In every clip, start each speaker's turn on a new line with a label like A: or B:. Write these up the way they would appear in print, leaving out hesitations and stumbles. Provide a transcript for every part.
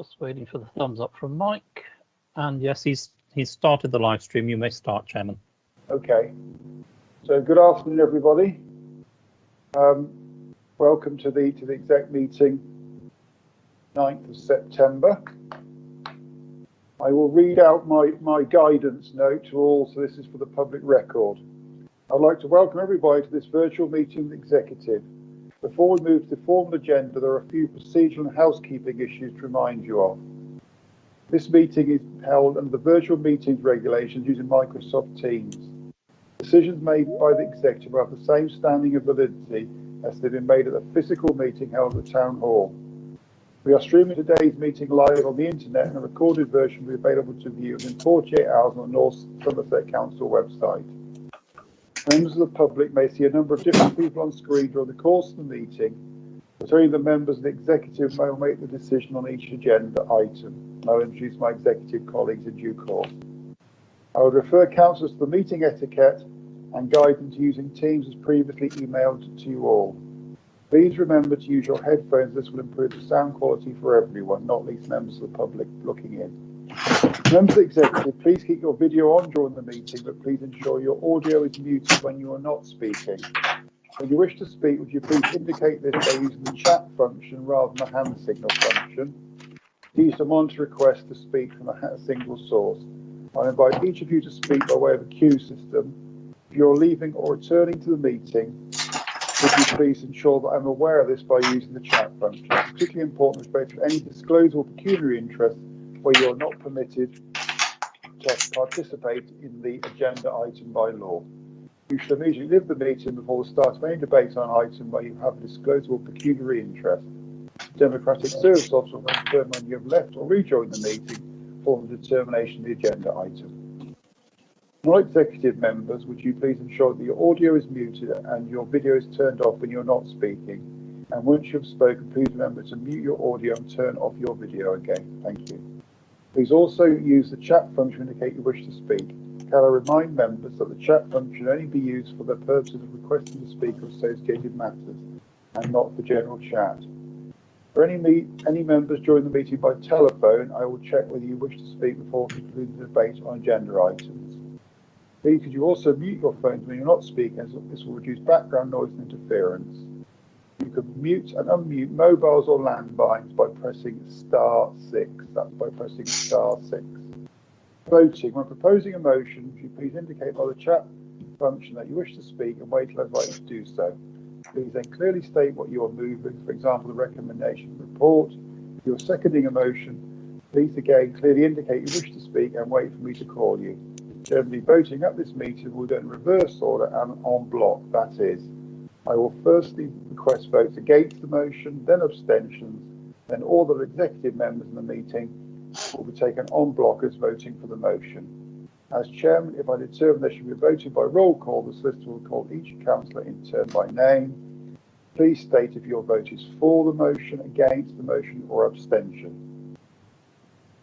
A: Just waiting for the thumbs up from Mike. And yes, he's started the live stream. You may start, Chairman.
B: Okay. So good afternoon, everybody. Welcome to the exec meeting, 9th of September. I will read out my guidance note to all, so this is for the public record. I'd like to welcome everybody to this virtual meeting of the executive. Before we move to the formal agenda, there are a few procedural and housekeeping issues to remind you of. This meeting is held under the virtual meetings regulations using Microsoft Teams. Decisions made by the executive have the same standing and validity as they've been made at the physical meeting held at the Town Hall. We are streaming today's meeting live on the internet, and a recorded version will be available to view within 48 hours on the North Somerset Council website. Members of the public may see a number of different people on screen during the course of the meeting, but only the members of the executive may make the decision on each agenda item. I'll introduce my executive colleagues in due course. I would refer councillors to the meeting etiquette and guide them to using Teams as previously emailed to you all. Please remember to use your headphones. This will improve the sound quality for everyone, not least members of the public looking in. Members of the executive, please keep your video on during the meeting, but please ensure your audio is muted when you are not speaking. When you wish to speak, would you please indicate this by using the chat function rather than the hand signal function? Use the monitor request to speak from a single source. I invite each of you to speak by way of a queue system. If you're leaving or returning to the meeting, would you please ensure that I'm aware of this by using the chat function? It's particularly important with respect to any disclosable pecuniary interest where you're not permitted to participate in the agenda item by law. You should immediately leave the meeting before the start of any debate on an item where you have a disclosable pecuniary interest. The Democratic Service Officer will confirm when you have left or rejoined the meeting for the determination of the agenda item. Non-executive members, would you please ensure that your audio is muted and your video is turned off when you're not speaking? And once you've spoken, please remember to mute your audio and turn off your video again. Thank you. Please also use the chat function to indicate you wish to speak. Can I remind members that the chat function only be used for the purposes of requesting to speak of associated matters and not for general chat. For any members joining the meeting by telephone, I will check whether you wish to speak before concluding the debate on agenda items. Please could you also mute your phones when you're not speaking, as this will reduce background noise and interference. You can mute and unmute mobiles or landlines by pressing *6. That's by pressing *6. Voting. When proposing a motion, would you please indicate by the chat function that you wish to speak and wait till I invite you to do so. Please then clearly state what you are moving, for example, the recommendation report. If you're seconding a motion, please again clearly indicate you wish to speak and wait for me to call you. Generally, voting at this meeting will do it in reverse order and en bloc. That is, I will firstly request votes against the motion, then abstentions, then all the executive members in the meeting will be taken en bloc as voting for the motion. As chairman, if I determine there should be voting by roll call, the solicitor will call each councillor in turn by name. Please state if your vote is for the motion, against the motion, or abstention.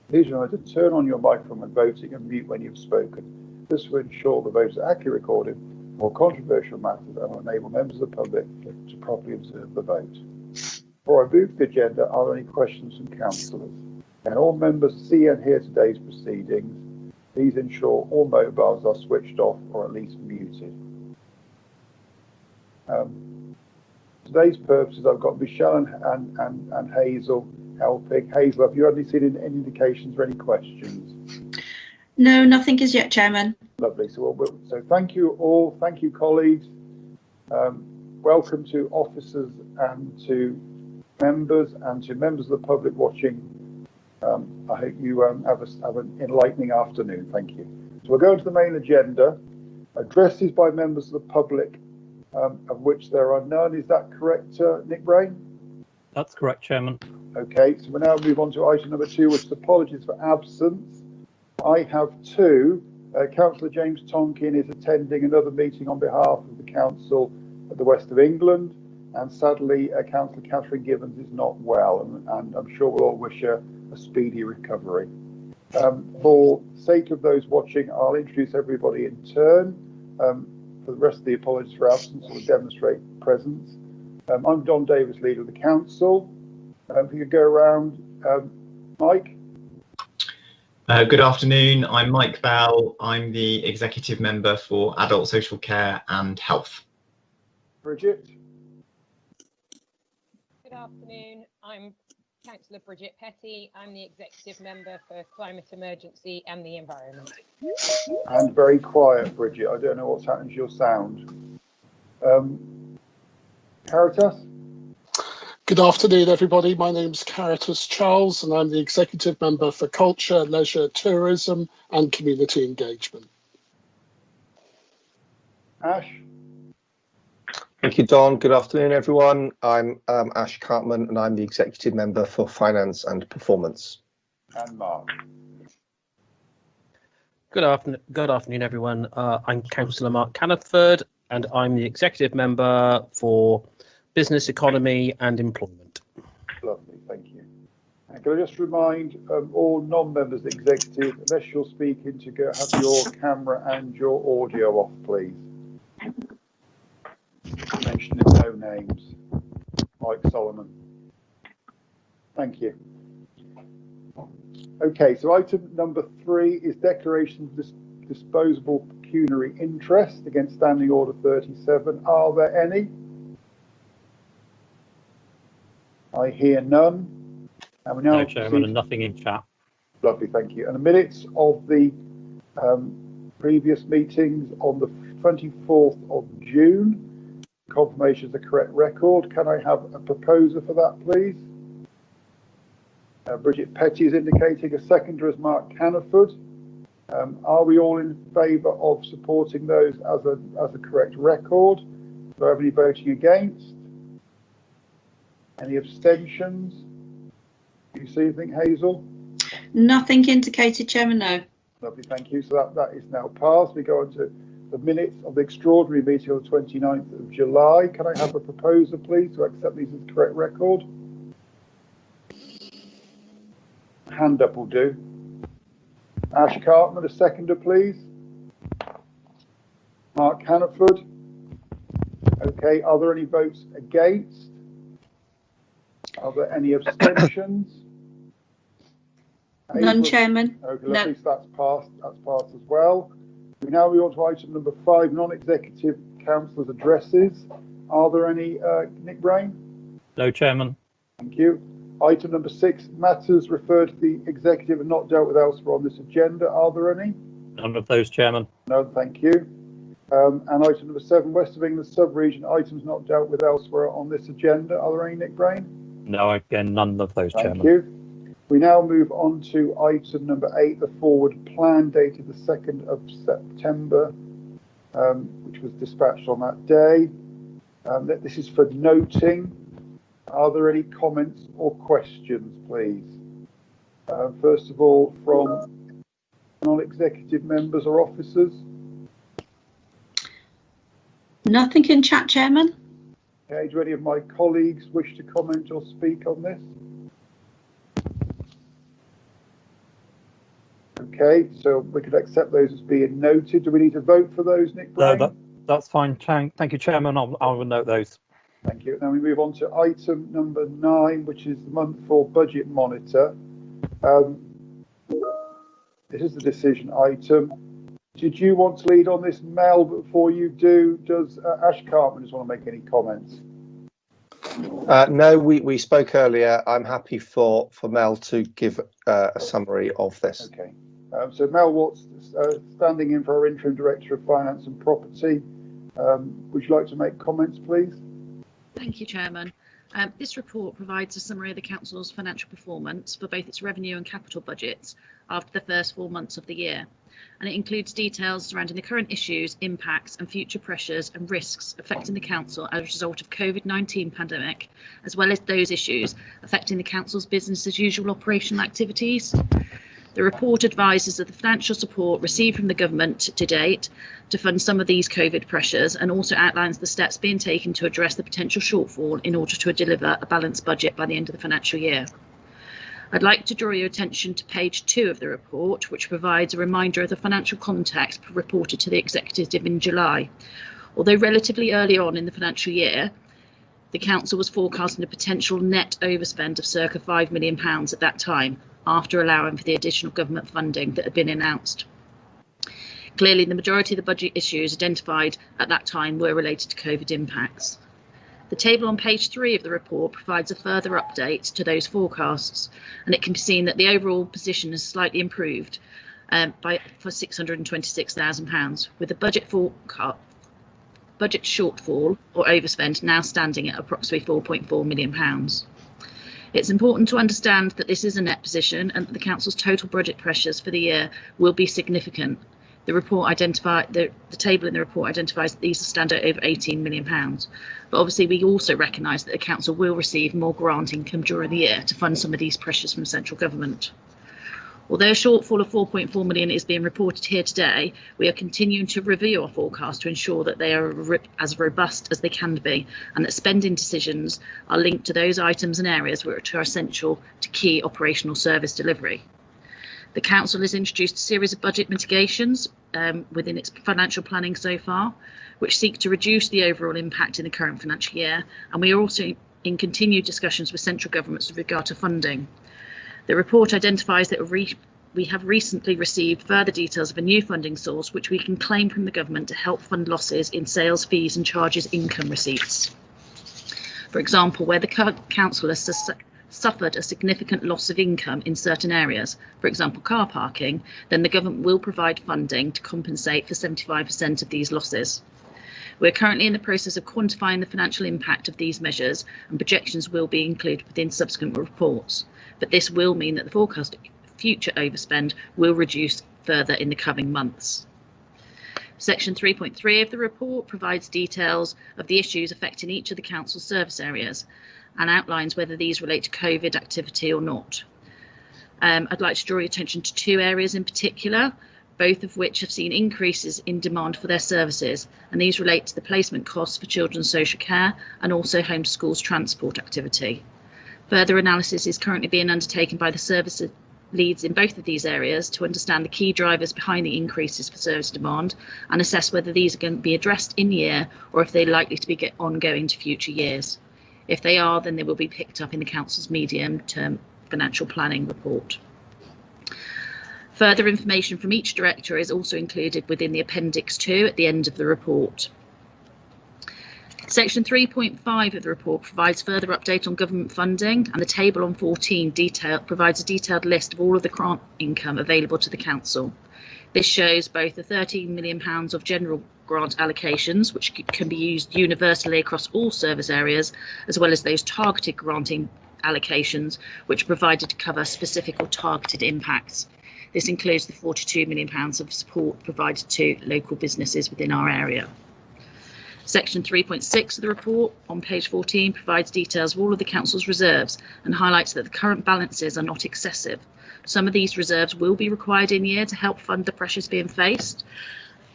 B: Please remember to turn on your microphone when voting and mute when you've spoken. This will ensure the votes are accurately recorded for controversial matters and will enable members of the public to properly observe the vote. Before I move to the agenda, are there any questions from councillors? Can all members see and hear today's proceedings? Please ensure all mobiles are switched off or at least muted. Today's purposes, I've got Michelle and Hazel helping. Hazel, have you already seen any indications or any questions?
C: No, nothing as yet, Chairman.
B: Lovely. So thank you all. Thank you, colleagues. Welcome to officers and to members of the public watching. I hope you have an enlightening afternoon. Thank you. So we'll go to the main agenda. Addresses by members of the public, of which there are none. Is that correct, Nick Brain?
A: That's correct, Chairman.
B: Okay, so we'll now move on to item number 2, which is apologies for absence. I have 2. Councillor James Tonkin is attending another meeting on behalf of the council at the West of England, and sadly, Councillor Catherine Gibbons is not well, and I'm sure we'll all wish her a speedy recovery. For sake of those watching, I'll introduce everybody in turn. For the rest of the apologies for absence, we'll demonstrate presence. I'm Don Davis, leader of the council. If you could go around, Mike?
D: Good afternoon, I'm Mike Bell. I'm the Executive Member for Adult Social Care and Health.
B: Bridget?
E: Good afternoon, I'm Councillor Bridget Petty. I'm the Executive Member for Climate Emergency and the Environment.
B: And very quiet, Bridget. I don't know what's happened to your sound. Caritas?
F: Good afternoon, everybody. My name's Caritas Charles, and I'm the Executive Member for Culture, Leisure, Tourism and Community Engagement.
B: Ash?
G: Thank you, Don. Good afternoon, everyone. I'm Ash Cartman, and I'm the Executive Member for Finance and Performance.
B: And Mark?
H: Good afternoon, everyone. I'm Councillor Mark Canniford, and I'm the Executive Member for Business, Economy and Employment.
B: Lovely, thank you. And can I just remind all non-members of the executive, unless you're speaking, to go have your camera and your audio off, please. Mentioning no names. Mike Solomon. Thank you. Okay, so item number 3 is declaration of disposable pecuniary interest against Standing Order 37. Are there any? I hear none. And we now
A: No, Chairman, and nothing in chat.
B: Lovely, thank you. And the minutes of the previous meetings on the 24th of June, confirmation of the correct record. Can I have a proposer for that, please? Bridget Petty is indicating, a seconder is Mark Canniford. Are we all in favour of supporting those as a correct record? Do I have any voting against? Any abstentions? Do you see anything, Hazel?
C: Nothing indicated, Chairman, no.
B: Lovely, thank you. So that is now passed. We go on to the minutes of the extraordinary meeting on the 29th of July. Can I have a proposer, please, to accept these as correct record? Hand up will do. Ash Cartman, a seconder, please. Mark Hannaford. Okay, are there any votes against? Are there any abstentions?
C: None, Chairman.
B: Okay,
C: No.
B: lovely, so that's passed as well. We now move on to item number 5, non-executive councillors' addresses. Are there any, Nick Brain?
A: No, Chairman.
B: Thank you. Item number 6, matters referred to the executive and not dealt with elsewhere on this agenda. Are there any?
A: None of those, Chairman.
B: No, thank you. And item number 7, West of England sub-region, items not dealt with elsewhere on this agenda. Are there any, Nick Brain?
A: No, again, none of those,
B: Thank
A: Chairman.
B: you. We now move on to item number 8, the forward plan dated the 2nd of September, which was dispatched on that day. This is for noting. Are there any comments or questions, please? First of all, from non-executive members or officers?
C: Nothing in chat, Chairman.
B: Okay, do any of my colleagues wish to comment or speak on this? Okay, so we could accept those as being noted. Do we need to vote for those, Nick Brain?
A: No, that's fine. Thank you, Chairman. I will note those.
B: Thank you. Now we move on to item number 9, which is the month for budget monitor. This is the decision item. Did you want to lead on this, Mel? But before you do, does Ash Cartman just want to make any comments?
G: No, we spoke earlier. I'm happy for Mel to give a summary of this.
B: Okay. So Mel Watts, standing in for our Interim Director of Finance and Property. Would you like to make comments, please?
I: Thank you, Chairman. This report provides a summary of the Council's financial performance for both its revenue and capital budgets after the first 4 months of the year, and it includes details surrounding the current issues, impacts and future pressures and risks affecting the Council as a result of COVID-19 pandemic, as well as those issues affecting the Council's business as usual operational activities. The report advises that the financial support received from the government to date to fund some of these COVID pressures, and also outlines the steps being taken to address the potential shortfall in order to deliver a balanced budget by the end of the financial year. I'd like to draw your attention to page 2 of the report, which provides a reminder of the financial context reported to the Executive in July. Although relatively early on in the financial year, the Council was forecasting a potential net overspend of circa £5 million at that time. after allowing for the additional government funding that had been announced. Clearly, the majority of the budget issues identified at that time were related to COVID impacts. The table on page 3 of the report provides a further update to those forecasts, and it can be seen that the overall position has slightly improved for £626,000, with the budget shortfall or overspend now standing at approximately £4.4 million. It's important to understand that this is a net position and that the Council's total budget pressures for the year will be significant. The table in the report identifies that these will stand at over £18 million. But obviously we also recognise that the Council will receive more grant income during the year to fund some of these pressures from central government. Although a shortfall of £4.4 million is being reported here today, we are continuing to review our forecast to ensure that they are as robust as they can be, and that spending decisions are linked to those items and areas which are essential to key operational service delivery. The Council has introduced a series of budget mitigations within its financial planning so far, which seek to reduce the overall impact in the current financial year, and we are also in continued discussions with central governments with regard to funding. The report identifies that we have recently received further details of a new funding source which we can claim from the government to help fund losses in sales fees and charges income receipts. For example, where the Council has suffered a significant loss of income in certain areas, for example car parking, then the government will provide funding to compensate for 75% of these losses. We're currently in the process of quantifying the financial impact of these measures, and projections will be included within subsequent reports. But this will mean that the forecast future overspend will reduce further in the coming months. Section 3.3 of the report provides details of the issues affecting each of the Council's service areas and outlines whether these relate to COVID activity or not. I'd like to draw your attention to 2 areas in particular, both of which have seen increases in demand for their services, and these relate to the placement costs for children's social care and also home to schools transport activity. Further analysis is currently being undertaken by the service leads in both of these areas to understand the key drivers behind the increases for service demand and assess whether these are going to be addressed in year or if they're likely to be ongoing to future years. If they are, then they will be picked up in the Council's medium-term financial planning report. Further information from each director is also included within the Appendix 2 at the end of the report. Section 3.5 of the report provides further update on government funding, and the table on 14 provides a detailed list of all of the grant income available to the Council. This shows both the £13 million of general grant allocations, which can be used universally across all service areas, as well as those targeted granting allocations, which are provided to cover specific or targeted impacts. This includes the £42 million of support provided to local businesses within our area. Section 3.6 of the report on page 14 provides details of all of the Council's reserves and highlights that the current balances are not excessive. Some of these reserves will be required in year to help fund the pressures being faced,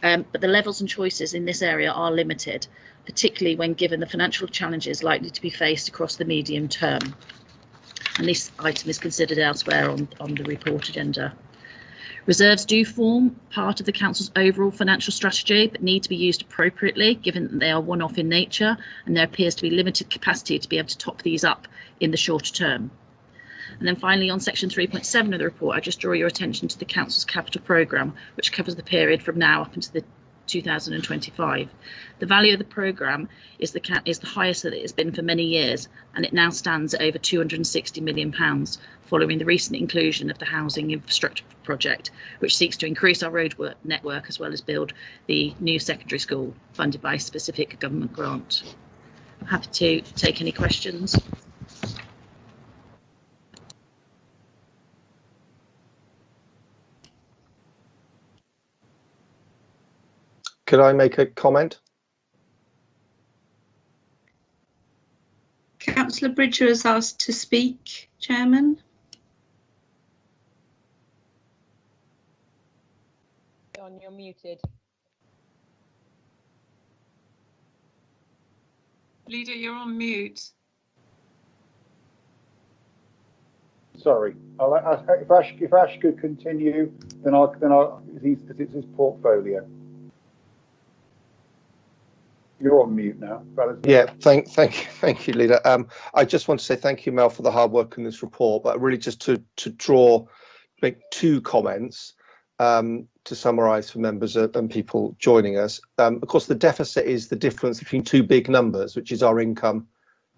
I: but the levels and choices in this area are limited, particularly when given the financial challenges likely to be faced across the medium term. And this item is considered elsewhere on the report agenda. Reserves do form part of the Council's overall financial strategy, but need to be used appropriately, given that they are one-off in nature, and there appears to be limited capacity to be able to top these up in the shorter term. And then finally, on section 3.7 of the report, I just draw your attention to the Council's capital programme, which covers the period from now up until the 2025. The value of the programme is the highest that it has been for many years, and it now stands at over £260 million, following the recent inclusion of the housing infrastructure project, which seeks to increase our road network as well as build the new secondary school funded by a specific government grant. I'm happy to take any questions.
G: Could I make a comment?
C: Councillor Bridger has asked to speak, Chairman.
E: John, you're muted.
J: Leader, you're on mute.
B: Sorry, if Ash could continue, then it's his portfolio. You're on mute now.
G: Yeah, thank you, Leader. I just want to say thank you, Mel, for the hard work in this report, but really just to make two comments to summarise for members and people joining us. Of course, the deficit is the difference between two big numbers, which is our income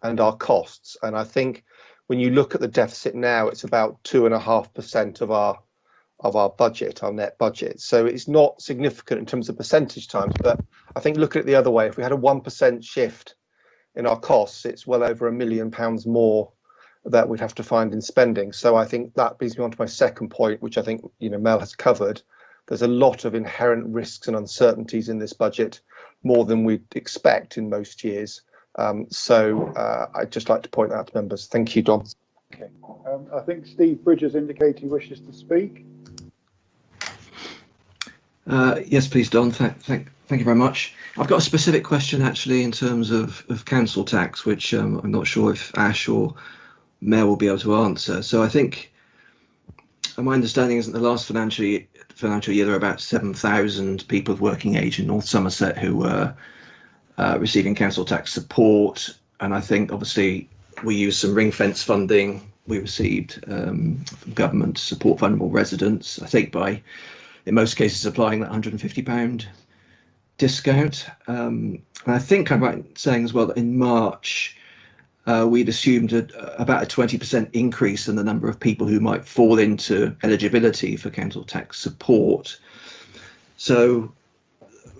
G: and our costs. And I think when you look at the deficit now, it's about 2.5% of our budget, our net budget. So it's not significant in terms of percentage terms, but I think look at it the other way. If we had a 1% shift in our costs, it's well over £1 million more that we'd have to find in spending. So I think that brings me on to my second point, which I think Mel has covered. There's a lot of inherent risks and uncertainties in this budget, more than we'd expect in most years. So I'd just like to point that out to members. Thank you, Don.
B: Okay. I think Steve Bridges indicated he wishes to speak.
K: Yes, please, Don. Thank you very much. I've got a specific question, actually, in terms of council tax, which I'm not sure if Ash or Mel will be able to answer. So I think my understanding is that the last financial year there were about 7,000 people of working age in North Somerset who were receiving council tax support. And I think, obviously, we used some ring fence funding we received from government to support vulnerable residents, I think by, in most cases, applying that £150 discount. And I think I'm right in saying as well that in March, we'd assumed about a 20% increase in the number of people who might fall into eligibility for council tax support. So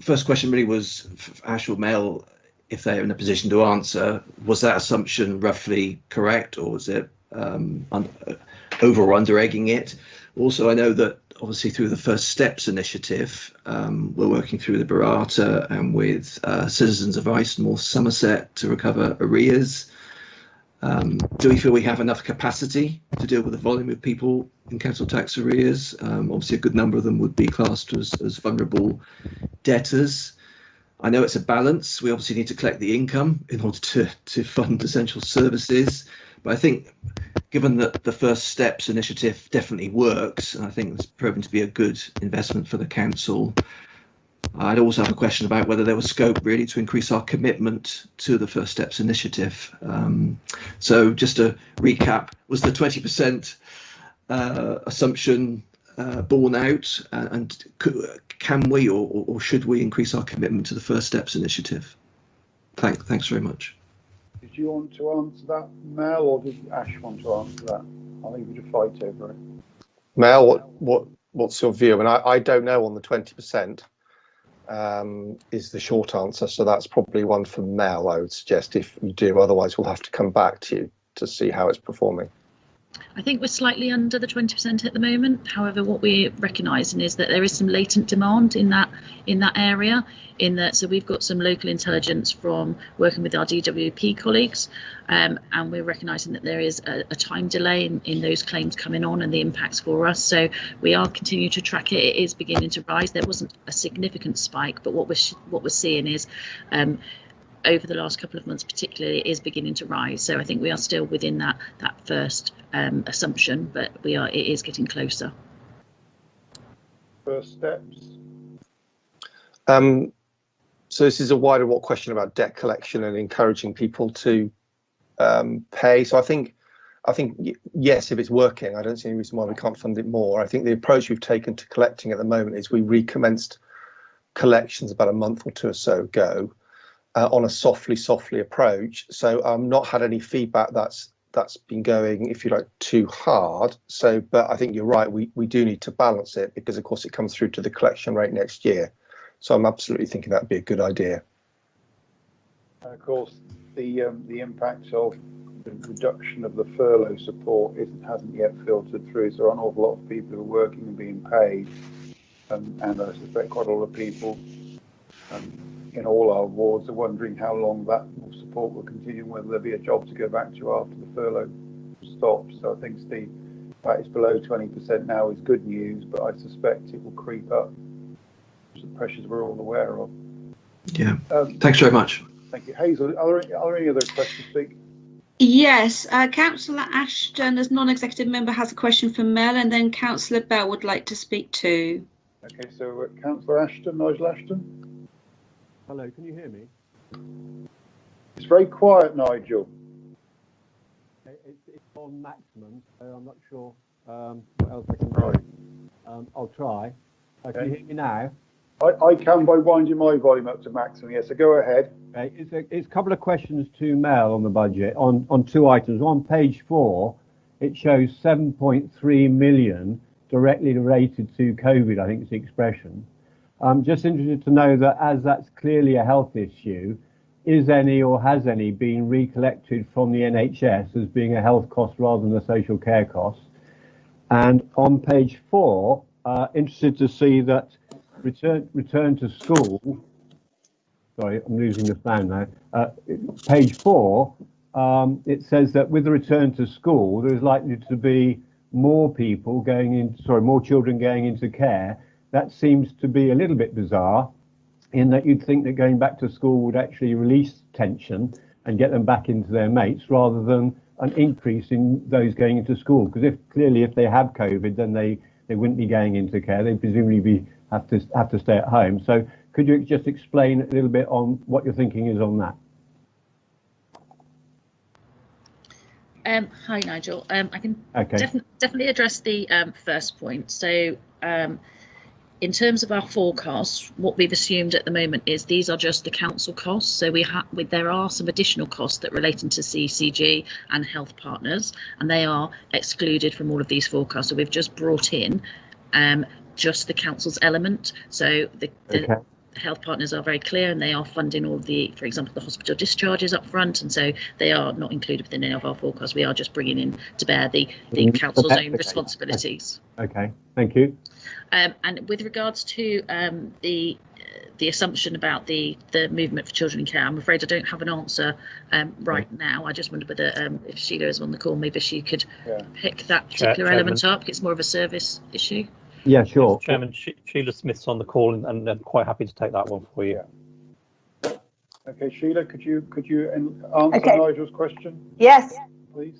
K: first question really was for Ash or Mel, if they're in a position to answer, was that assumption roughly correct, or was it over or under egging it? Also, I know that obviously through the First Steps initiative, we're working through the Barata and with Citizens Advice North Somerset to recover arrears. Do we feel we have enough capacity to deal with the volume of people in council tax arrears? Obviously, a good number of them would be classed as vulnerable debtors. I know it's a balance. We obviously need to collect the income in order to fund essential services. But I think, given that the First Steps initiative definitely works, and I think it's proven to be a good investment for the council, I'd also have a question about whether there was scope really to increase our commitment to the First Steps initiative. So just to recap, was the 20% assumption borne out, and can we or should we increase our commitment to the First Steps initiative? Thanks very much.
B: Did you want to answer that, Mel, or did Ash want to answer that? I'll leave you to fight over it.
G: Mel, what's your view? And I don't know on the 20%. Is the short answer, so that's probably one for Mel, I would suggest, if you do. Otherwise we'll have to come back to you to see how it's performing.
I: I think we're slightly under the 20% at the moment. However, what we're recognising is that there is some latent demand in that area. So we've got some local intelligence from working with our DWP colleagues, and we're recognising that there is a time delay in those claims coming on and the impacts for us. So we are continuing to track it. It is beginning to rise. There wasn't a significant spike, but what we're seeing is over the last couple of months particularly, it is beginning to rise. So I think we are still within that first assumption, but it is getting closer.
B: First Steps.
G: So this is a wider question about debt collection and encouraging people to pay. So I think yes, if it's working, I don't see any reason why we can't fund it more. I think the approach we've taken to collecting at the moment is we recommenced collections about a month or two or so ago on a softly approach. So I've not had any feedback that's been going, if you like, too hard. So, but I think you're right. We do need to balance it because, of course, it comes through to the collection rate next year. So I'm absolutely thinking that'd be a good idea.
B: And of course, the impact of the reduction of the furlough support hasn't yet filtered through. So an awful lot of people who are working and being paid, and I suspect quite a lot of people in all our wards are wondering how long that support will continue, whether there'll be a job to go back to after the furlough stops. So I think, Steve, that is below 20% now is good news, but I suspect it will creep up. The pressures we're all aware of.
K: Yeah. Thanks very much.
B: Thank you. Hazel, are there any other questions to speak?
C: Yes, Councillor Ashton, as non-executive member, has a question for Mel, and then Councillor Bell would like to speak too.
B: Okay, so Councillor Ashton, Nigel Ashton.
L: Hello, can you hear me?
B: It's very quiet, Nigel.
L: It's on maximum, so I'm not sure what else I can do. I'll try. Can you hear me now?
B: I can by winding my volume up to maximum, yes, so go ahead.
L: Okay, it's a couple of questions to Mel on the budget, on two items. On page 4, it shows 7.3 million directly related to COVID, I think it's the expression. I'm just interested to know that as that's clearly a health issue, is any or has any been recollected from the NHS as being a health cost rather than a social care cost? And on page 4, interested to see that return to school. Sorry, I'm losing the sound now. Page 4, it says that with the return to school, there is likely to be more people more children going into care. That seems to be a little bit bizarre, in that you'd think that going back to school would actually release tension and get them back into their mates, rather than an increase in those going into school. Because if they have COVID, then they wouldn't be going into care. They'd presumably have to stay at home. So could you just explain a little bit on what your thinking is on that?
I: Hi, Nigel. I can definitely address the first point. So in terms of our forecasts, what we've assumed at the moment is these are just the council costs. So there are some additional costs that relate to CCG and health partners, and they are excluded from all of these forecasts. So we've just brought in just the council's element. So the health partners are very clear, and they are funding all of the, for example, the hospital discharges up front, and so they are not included within any of our forecasts. We are just bringing in to bear the council's own responsibilities.
L: Okay, thank you.
I: And with regards to the assumption about the movement for children in care, I'm afraid I don't have an answer right now. I just wondered whether if Sheila is on the call, maybe she could pick that particular element up. It's more of a service issue.
L: Yeah, sure.
A: Mr. Chairman, Sheila Smith's on the call, and I'm quite happy to take that one for you.
B: Okay, Sheila, could you answer Nigel's question?
M: Yes.
B: Please.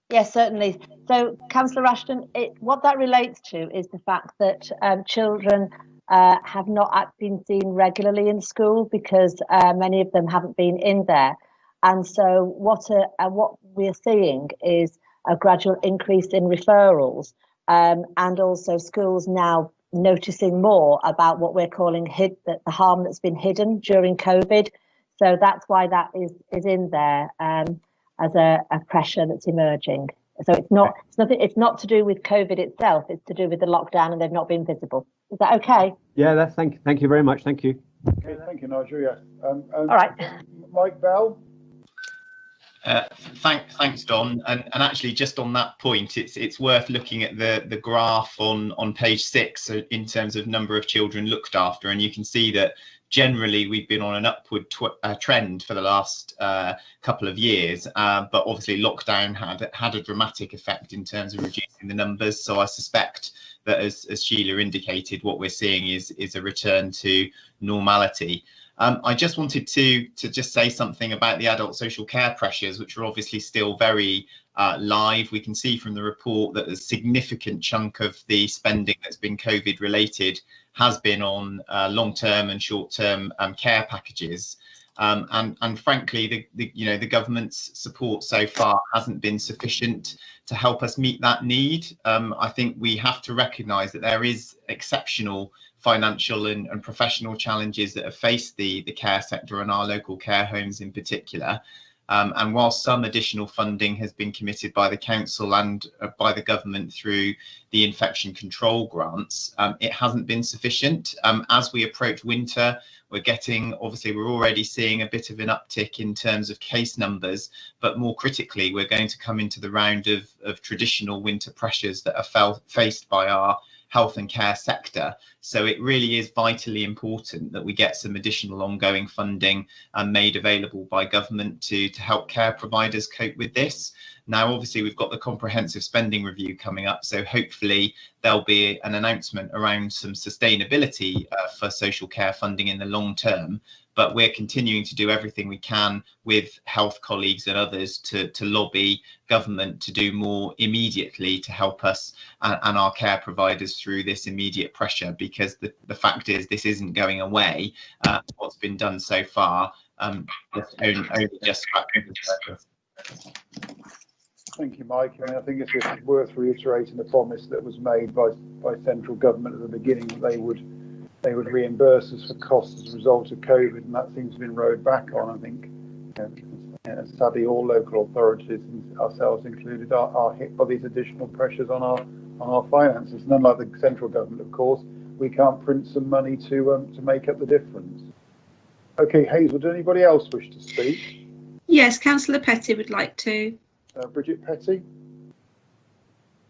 M: Yes, certainly. So, Councillor Ashton, what that relates to is the fact that children have not been seen regularly in school because many of them haven't been in there. And so what we're seeing is a gradual increase in referrals, and also schools now noticing more about what we're calling the harm that's been hidden during COVID. So that's why that is in there as a pressure that's emerging. So it's not to do with COVID itself, it's to do with the lockdown, and they've not been visible. Is that okay?
L: Yeah, thank you very much. Thank you.
B: Okay, thank you, Nigel. Yes.
M: All right.
B: Mike Bell.
D: Thanks, Don. And actually, just on that point, it's worth looking at the graph on page 6 in terms of number of children looked after, and you can see that generally we've been on an upward trend for the last couple of years, but obviously lockdown had a dramatic effect in terms of reducing the numbers. So I suspect that, as Sheila indicated, what we're seeing is a return to normality. I just wanted to just say something about the adult social care pressures, which are obviously still very live. We can see from the report that a significant chunk of the spending that's been COVID related has been on long-term and short-term care packages. And frankly, the government's support so far hasn't been sufficient to help us meet that need. I think we have to recognise that there is exceptional financial and professional challenges that have faced the care sector and our local care homes in particular. And while some additional funding has been committed by the council and by the government through the infection control grants, it hasn't been sufficient. As we approach winter, we're already seeing a bit of an uptick in terms of case numbers, but more critically, we're going to come into the round of traditional winter pressures that are faced by our health and care sector. So it really is vitally important that we get some additional ongoing funding made available by government to help care providers cope with this. Now, obviously, we've got the comprehensive spending review coming up, so hopefully there'll be an announcement around some sustainability for social care funding in the long term. But we're continuing to do everything we can with health colleagues and others to lobby government to do more immediately to help us and our care providers through this immediate pressure, because the fact is this isn't going away. What's been done so far just
B: Thank you, Mike. I mean, I think it's just worth reiterating the promise that was made by central government at the beginning that they would reimburse us for costs as a result of COVID, and that seems to have been rowed back on. I think, sadly, all local authorities, ourselves included, are hit by these additional pressures on our finances. And unlike the central government, of course, we can't print some money to make up the difference. Okay, Hazel, does anybody else wish to speak?
C: Yes, Councillor Petty would like to.
B: Bridget Petty.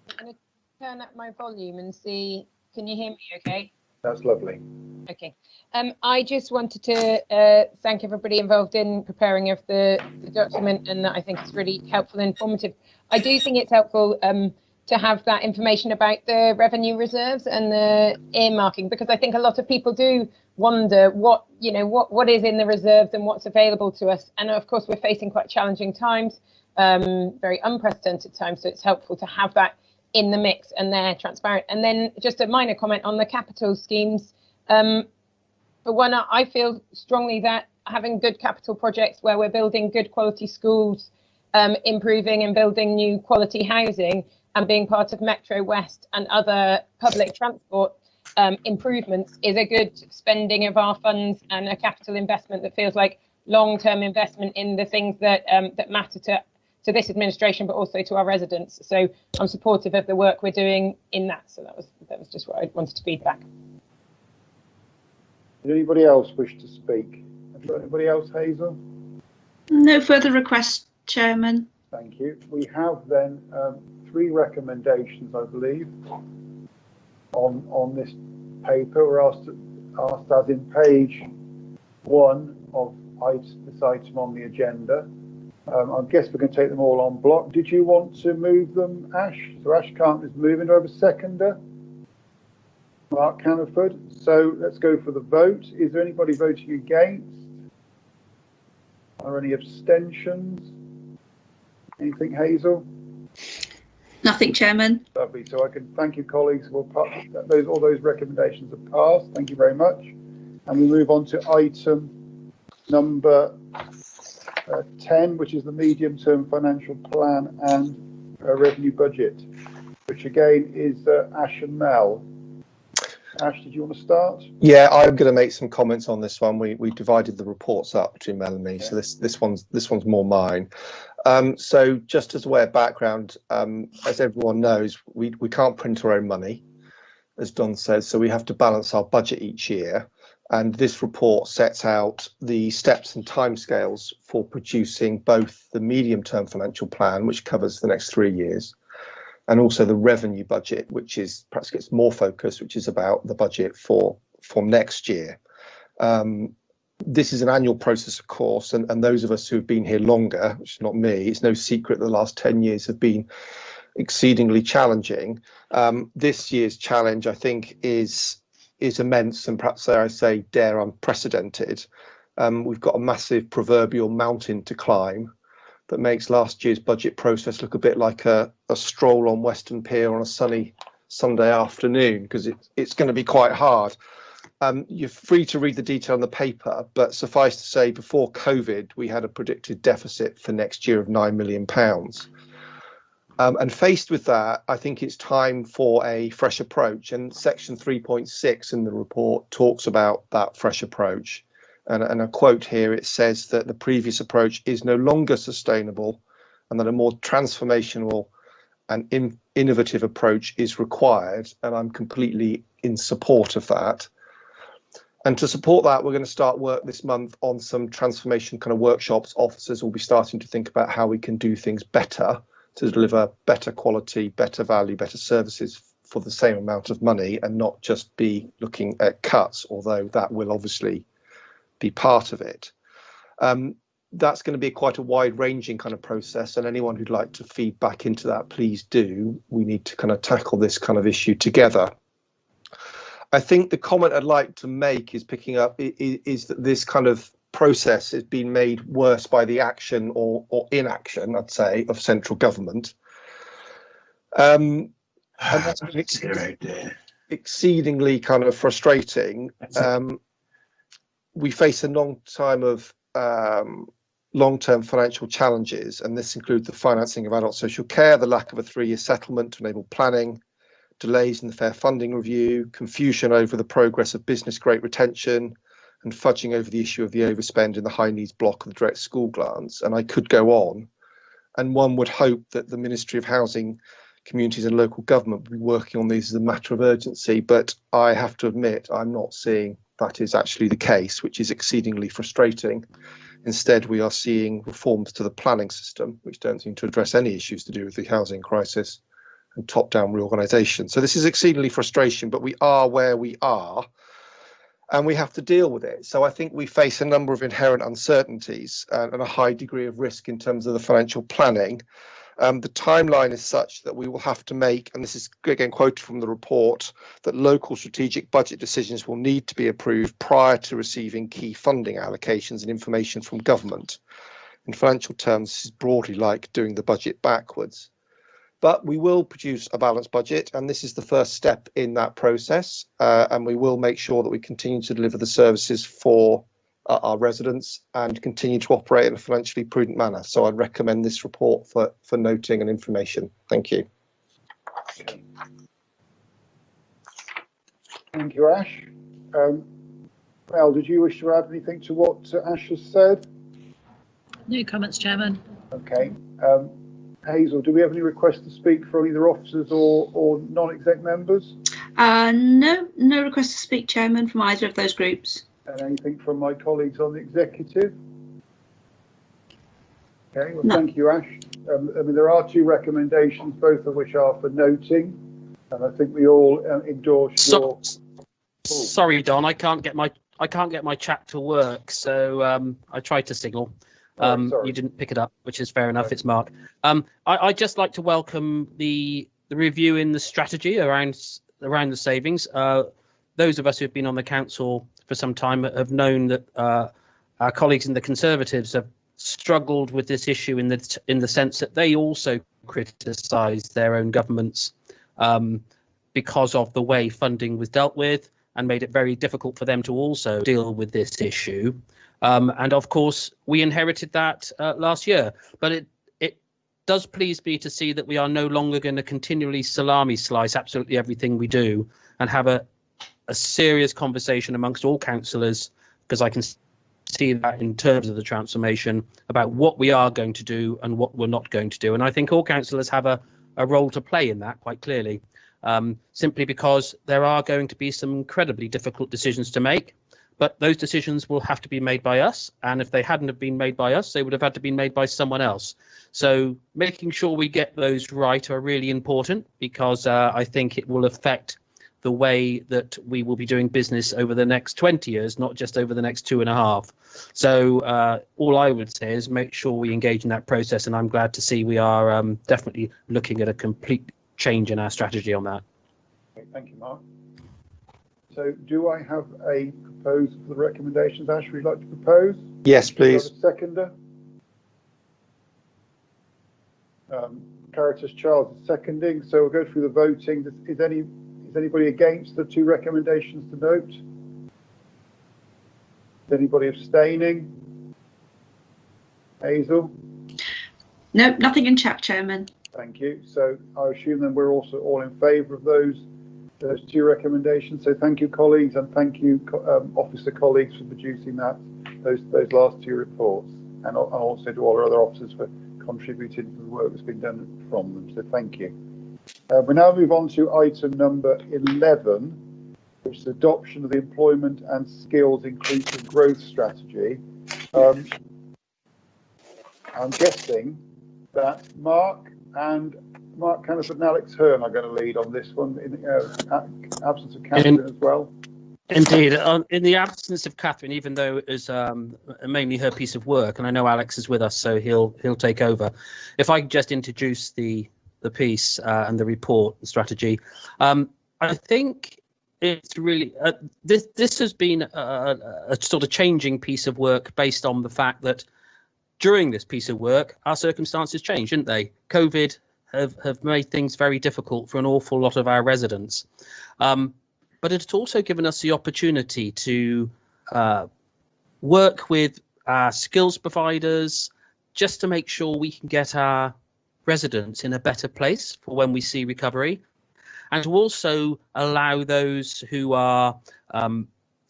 E: I'm going to turn up my volume and see. Can you hear me okay?
B: That's lovely.
E: Okay. I just wanted to thank everybody involved in preparing of the document, and that I think it's really helpful and informative. I do think it's helpful to have that information about the revenue reserves and the earmarking, because I think a lot of people do wonder what is in the reserves and what's available to us. And of course, we're facing quite challenging times, very unprecedented times. So it's helpful to have that in the mix and they're transparent. And then just a minor comment on the capital schemes. For one, I feel strongly that having good capital projects where we're building good quality schools, improving and building new quality housing, and being part of Metro West and other public transport improvements is a good spending of our funds and a capital investment that feels like long-term investment in the things that that matter to this administration, but also to our residents. So I'm supportive of the work we're doing in that. So that was just what I wanted to feed back.
B: Does anybody else wish to speak? Anybody else, Hazel?
C: No further requests, Chairman.
B: Thank you. We have then 3 recommendations, I believe, on this paper. We're asked as in page 1 of this item on the agenda. I guess we can take them all on block. Did you want to move them, Ash? So Ash Carnton is moving. Do I have a seconder? Mark Caniford. So let's go for the vote. Is there anybody voting against? Are any abstentions? Anything, Hazel?
C: Nothing, Chairman.
B: Lovely. So I can thank you, colleagues. All those recommendations have passed. Thank you very much. And we move on to item number 10, which is the medium-term financial plan and revenue budget, which again is Ash and Mel. Ash, did you want to start?
G: Yeah, I'm going to make some comments on this one. We divided the reports up between Mel and me, so this one's more mine. So just as a way of background, as everyone knows, we can't print our own money, as Don says, so we have to balance our budget each year. And this report sets out the steps and timescales for producing both the medium-term financial plan, which covers the next 3 years, and also the revenue budget, which is perhaps gets more focus, which is about the budget for next year. This is an annual process, of course, and those of us who've been here longer, which is not me, it's no secret the last 10 years have been exceedingly challenging. This year's challenge, I think, is immense and perhaps, dare unprecedented. We've got a massive proverbial mountain to climb that makes last year's budget process look a bit like a stroll on Western Pier on a sunny Sunday afternoon, because it's going to be quite hard. You're free to read the detail in the paper, but suffice to say, before COVID, we had a predicted deficit for next year of £9 million. And faced with that, I think it's time for a fresh approach. And section 3.6 in the report talks about that fresh approach. And a quote here, it says that the previous approach is no longer sustainable and that a more transformational and innovative approach is required. And I'm completely in support of that. And to support that, we're going to start work this month on some transformation kind of workshops. Officers will be starting to think about how we can do things better to deliver better quality, better value, better services for the same amount of money, and not just be looking at cuts, although that will obviously be part of it. That's going to be quite a wide-ranging kind of process, and anyone who'd like to feed back into that, please do. We need to kind of tackle this kind of issue together. I think the comment I'd like to make is picking up is that this kind of process has been made worse by the action or inaction, I'd say, of central government. And that's exceedingly kind of frustrating. We face a long time of long-term financial challenges, and this includes the financing of adult social care, the lack of a 3-year settlement to enable planning, delays in the fair funding review, confusion over the progress of business great retention, and fudging over the issue of the overspend in the high needs block of the direct school grants. And I could go on, and one would hope that the Ministry of Housing, Communities and Local Government will be working on these as a matter of urgency, but I have to admit I'm not seeing that is actually the case, which is exceedingly frustrating. Instead, we are seeing reforms to the planning system, which don't seem to address any issues to do with the housing crisis, and top-down reorganisation. So this is exceedingly frustrating, but we are where we are, and we have to deal with it. So I think we face a number of inherent uncertainties and a high degree of risk in terms of the financial planning. The timeline is such that we will have to make, and this is again quoted from the report, that local strategic budget decisions will need to be approved prior to receiving key funding allocations and information from government. In financial terms, this is broadly like doing the budget backwards. But we will produce a balanced budget, and this is the first step in that process, and we will make sure that we continue to deliver the services for our residents and continue to operate in a financially prudent manner. So I'd recommend this report for noting and information. Thank you.
B: Thank you, Ash. Mel, did you wish to add anything to what Ash has said?
I: No comments, Chairman.
B: Okay. Hazel, do we have any requests to speak from either officers or non-exec members?
C: No request to speak, Chairman, from either of those groups.
B: And anything from my colleagues on the executive? Okay, well,
C: No.
B: Thank you, Ash. I mean, there are 2 recommendations, both of which are for noting, and I think we all endorse your.
H: Sorry, Don, I can't get my chat to work, so I tried to signal. You didn't pick it up, which is fair enough. Right. It's Mark. I'd just like to welcome the review in the strategy around the savings. Those of us who've been on the council for some time have known that our colleagues in the Conservatives have struggled with this issue in the sense that they also criticise their own governments because of the way funding was dealt with, and made it very difficult for them to also deal with this issue. And of course, we inherited that last year, but it does please me to see that we are no longer going to continually salami slice absolutely everything we do, and have a serious conversation amongst all councillors, because I can see that in terms of the transformation about what we are going to do and what we're not going to do. And I think all councillors have a role to play in that quite clearly, simply because there are going to be some incredibly difficult decisions to make. But those decisions will have to be made by us, and if they hadn't have been made by us, they would have had to be made by someone else. So making sure we get those right are really important, because I think it will affect the way that we will be doing business over the next 20 years, not just over the next 2.5. So all I would say is make sure we engage in that process, and I'm glad to see we are definitely looking at a complete change in our strategy on that.
B: Okay, thank you, Mark. So do I have a proposal for the recommendations? Ash, would you like to propose?
G: Yes, please.
B: Do I have a seconder? Caritas Charles is seconding, so we'll go through the voting. Is anybody against the 2 recommendations to note? Is anybody abstaining? Hazel?
C: No, nothing in chat, Chairman.
B: Thank you. So I assume then we're also all in favour of those 2 recommendations. So thank you, colleagues, and thank you, officer colleagues, for producing those last 2 reports, and also to all our other officers for contributing to the work that's been done from them. So thank you. We now move on to item number 11, which is adoption of the Employment and Skills Inclusive Growth Strategy. I'm guessing that Mark Canniford and Alex Hearn are going to lead on this one, in absence of Catherine as well.
H: Indeed, in the absence of Catherine, even though it is mainly her piece of work, and I know Alex is with us, so he'll take over. If I could just introduce the piece and the report and strategy, I think it's really this has been a sort of changing piece of work based on the fact that during this piece of work our circumstances changed, didn't they? COVID have made things very difficult for an awful lot of our residents, but it's also given us the opportunity to work with our skills providers, just to make sure we can get our residents in a better place for when we see recovery, and to also allow those who are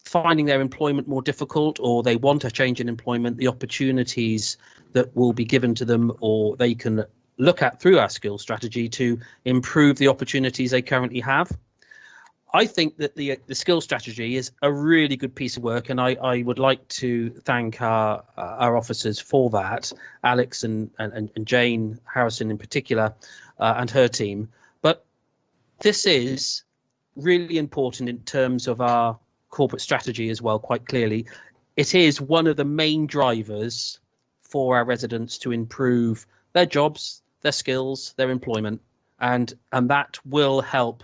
H: finding their employment more difficult, or they want a change in employment, the opportunities that will be given to them, or they can look at through our skills strategy to improve the opportunities they currently have. I think that the skills strategy is a really good piece of work, and I would like to thank our officers for that, Alex and Jane Harrison in particular, and her team. But this is really important in terms of our corporate strategy as well, quite clearly. It is one of the main drivers for our residents to improve their jobs, their skills, their employment, and that will help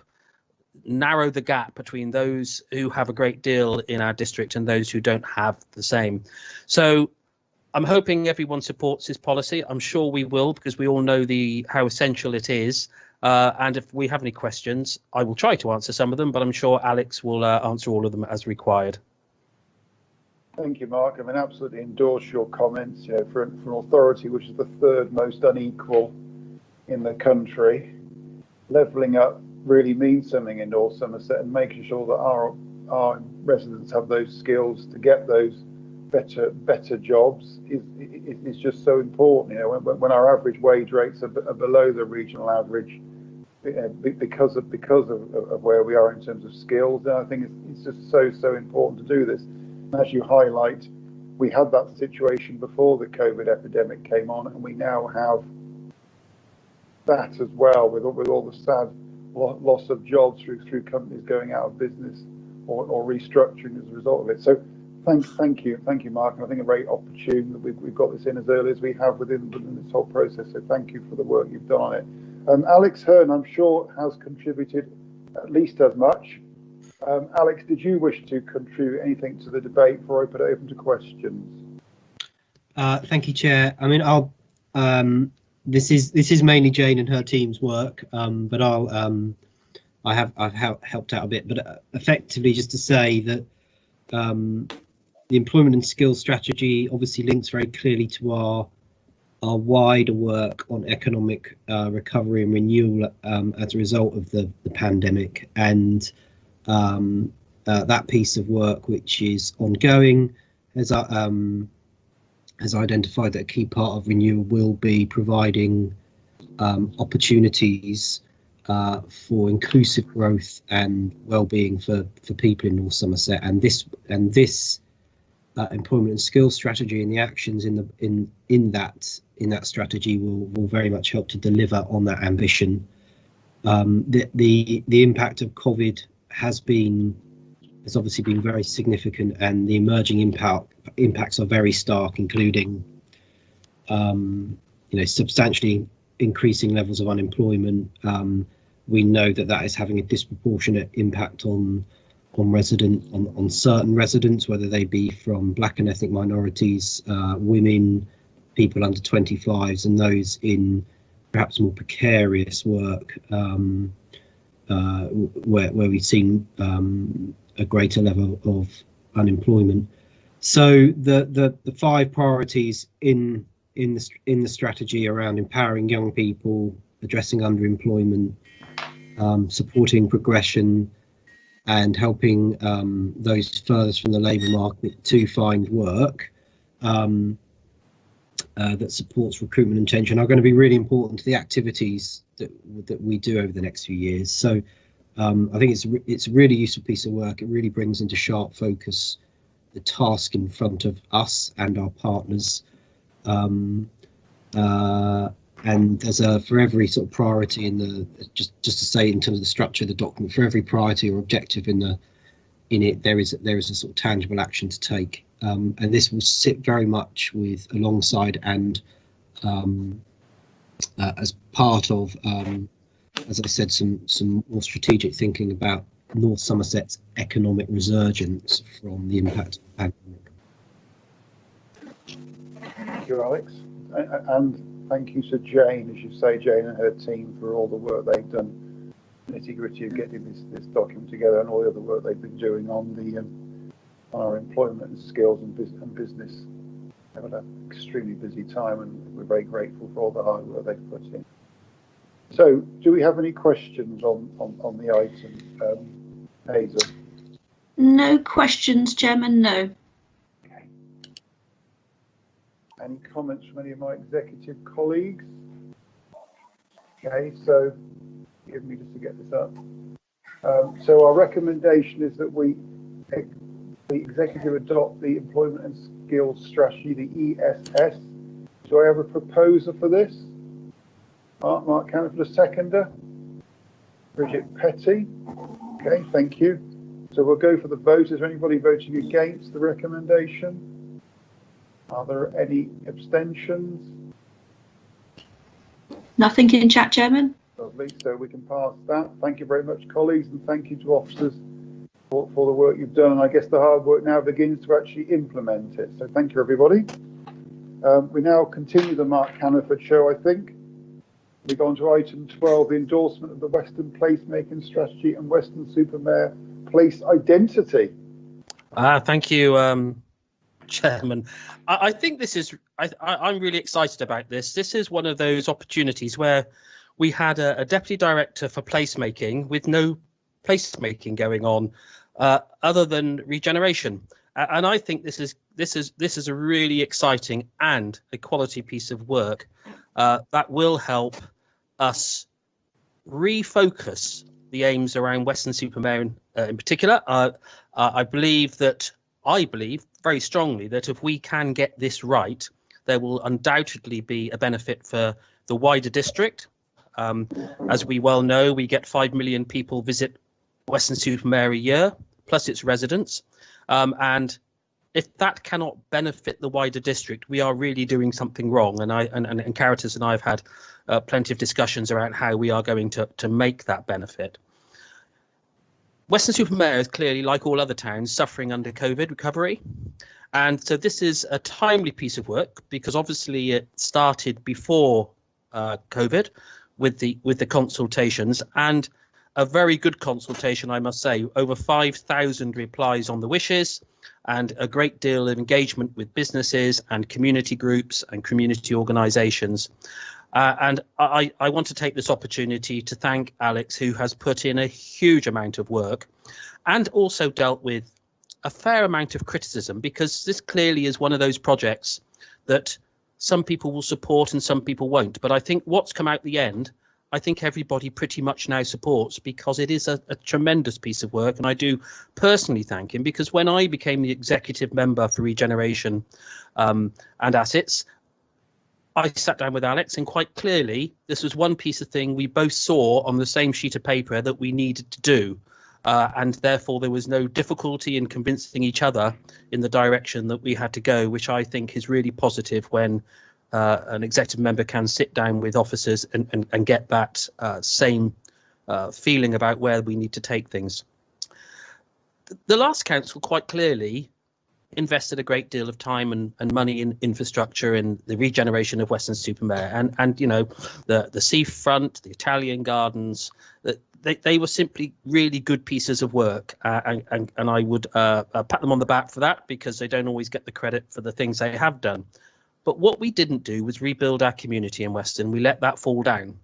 H: narrow the gap between those who have a great deal in our district and those who don't have the same. So I'm hoping everyone supports this policy. I'm sure we will, because we all know how essential it is. And if we have any questions, I will try to answer some of them, but I'm sure Alex will answer all of them as required.
B: Thank you, Mark. I mean, absolutely endorse your comments. You know, for an authority which is the third most unequal in the country, levelling up really means something in North Somerset, and making sure that our residents have those skills to get those better jobs is just so important. You know, when our average wage rates are below the regional average, because of where we are in terms of skills, and I think it's just so important to do this. And as you highlight, we had that situation before the COVID epidemic came on, and we now have that as well, with all the sad loss of jobs through companies going out of business or restructuring as a result of it. So thank you, Mark. And I think a very opportune that we've got this in as early as we have within this whole process. So thank you for the work you've done on it. Alex Hearn, I'm sure, has contributed at least as much. Alex, did you wish to contribute anything to the debate before I put it open to questions?
N: Thank you, Chair. I mean, I'll this is mainly Jane and her team's work, but I've helped out a bit. But effectively, just to say that the employment and skills strategy obviously links very clearly to our wider work on economic recovery and renewal as a result of the pandemic, and that piece of work, which is ongoing, has identified that a key part of renewal will be providing opportunities for inclusive growth and well-being for people in North Somerset, and this employment and skills strategy and the actions in that strategy will very much help to deliver on that ambition. The impact of COVID has obviously been very significant, and the emerging impacts are very stark, including substantially increasing levels of unemployment. We know that is having a disproportionate impact on certain residents, whether they be from black and ethnic minorities, women, people under 25s, and those in perhaps more precarious work, where we've seen a greater level of unemployment. So the 5 priorities in the strategy around empowering young people, addressing underemployment, supporting progression, and helping those furthest from the labour market to find work that supports recruitment and retention are going to be really important to the activities that we do over the next few years. So I think it's a really useful piece of work. It really brings into sharp focus the task in front of us and our partners. And for every sort of priority just to say in terms of the structure of the document, for every priority or objective in it, there is a sort of tangible action to take, and this will sit very much alongside and as part of, as I said, some more strategic thinking about North Somerset's economic resurgence from the impact of the pandemic.
B: Thank you, Alex, and thank you to Jane, as you say, Jane and her team, for all the work they've done, nitty-gritty of getting this document together, and all the other work they've been doing on our employment and skills and business had an extremely busy time, and we're very grateful for all the hard work they've put in. So, do we have any questions on the item, Hazel?
C: No questions, Chairman, no.
B: Okay. Any comments from any of my executive colleagues? Okay, so give me just to get this up. So our recommendation is that the executive adopt the employment and skills strategy, the ESS. Do I have a proposer for this? Mark Cannon, the seconder. Bridget Petty. Okay, thank you. So we'll go for the vote. Is there anybody voting against the recommendation? Are there any abstentions?
C: Nothing in chat, Chairman.
B: Lovely. So we can pass that. Thank you very much, colleagues, and thank you to officers for the work you've done. And I guess the hard work now begins to actually implement it. So thank you, everybody. We now continue the Mark Hannaford show, I think. We go on to item 12, the endorsement of the Western placemaking strategy and Weston-super-Mare place identity.
H: Thank you, Chairman. I think this is, I'm really excited about this. This is one of those opportunities where we had a deputy director for placemaking with no placemaking going on other than regeneration. And I think this is a really exciting and a quality piece of work that will help us refocus the aims around Weston-super-Mare in particular. I believe very strongly that if we can get this right, there will undoubtedly be a benefit for the wider district. As we well know, we get 5 million people visit Weston-super-Mare a year, plus its residents. And if that cannot benefit the wider district, we are really doing something wrong. And Caritas and I have had plenty of discussions around how we are going to make that benefit. Weston-super-Mare is clearly, like all other towns, suffering under COVID recovery. And so this is a timely piece of work because obviously it started before COVID with the consultations, and a very good consultation, I must say. Over 5,000 replies on the wishes and a great deal of engagement with businesses and community groups and community organisations. And I want to take this opportunity to thank Alex, who has put in a huge amount of work and also dealt with a fair amount of criticism, because this clearly is one of those projects that some people will support and some people won't. But I think what's come out the end, I think everybody pretty much now supports, because it is a tremendous piece of work. And I do personally thank him, because when I became the executive member for regeneration and assets, I sat down with Alex, and quite clearly this was one piece of thing we both saw on the same sheet of paper that we needed to do. And therefore there was no difficulty in convincing each other in the direction that we had to go, which I think is really positive when an executive member can sit down with officers and get that same feeling about where we need to take things. The last council quite clearly invested a great deal of time and money in infrastructure in the regeneration of Weston-super-Mare, and you know, the seafront, the Italian gardens, they were simply really good pieces of work, and I would pat them on the back for that, because they don't always get the credit for the things they have done. But what we didn't do was rebuild our community in Weston. We let that fall down,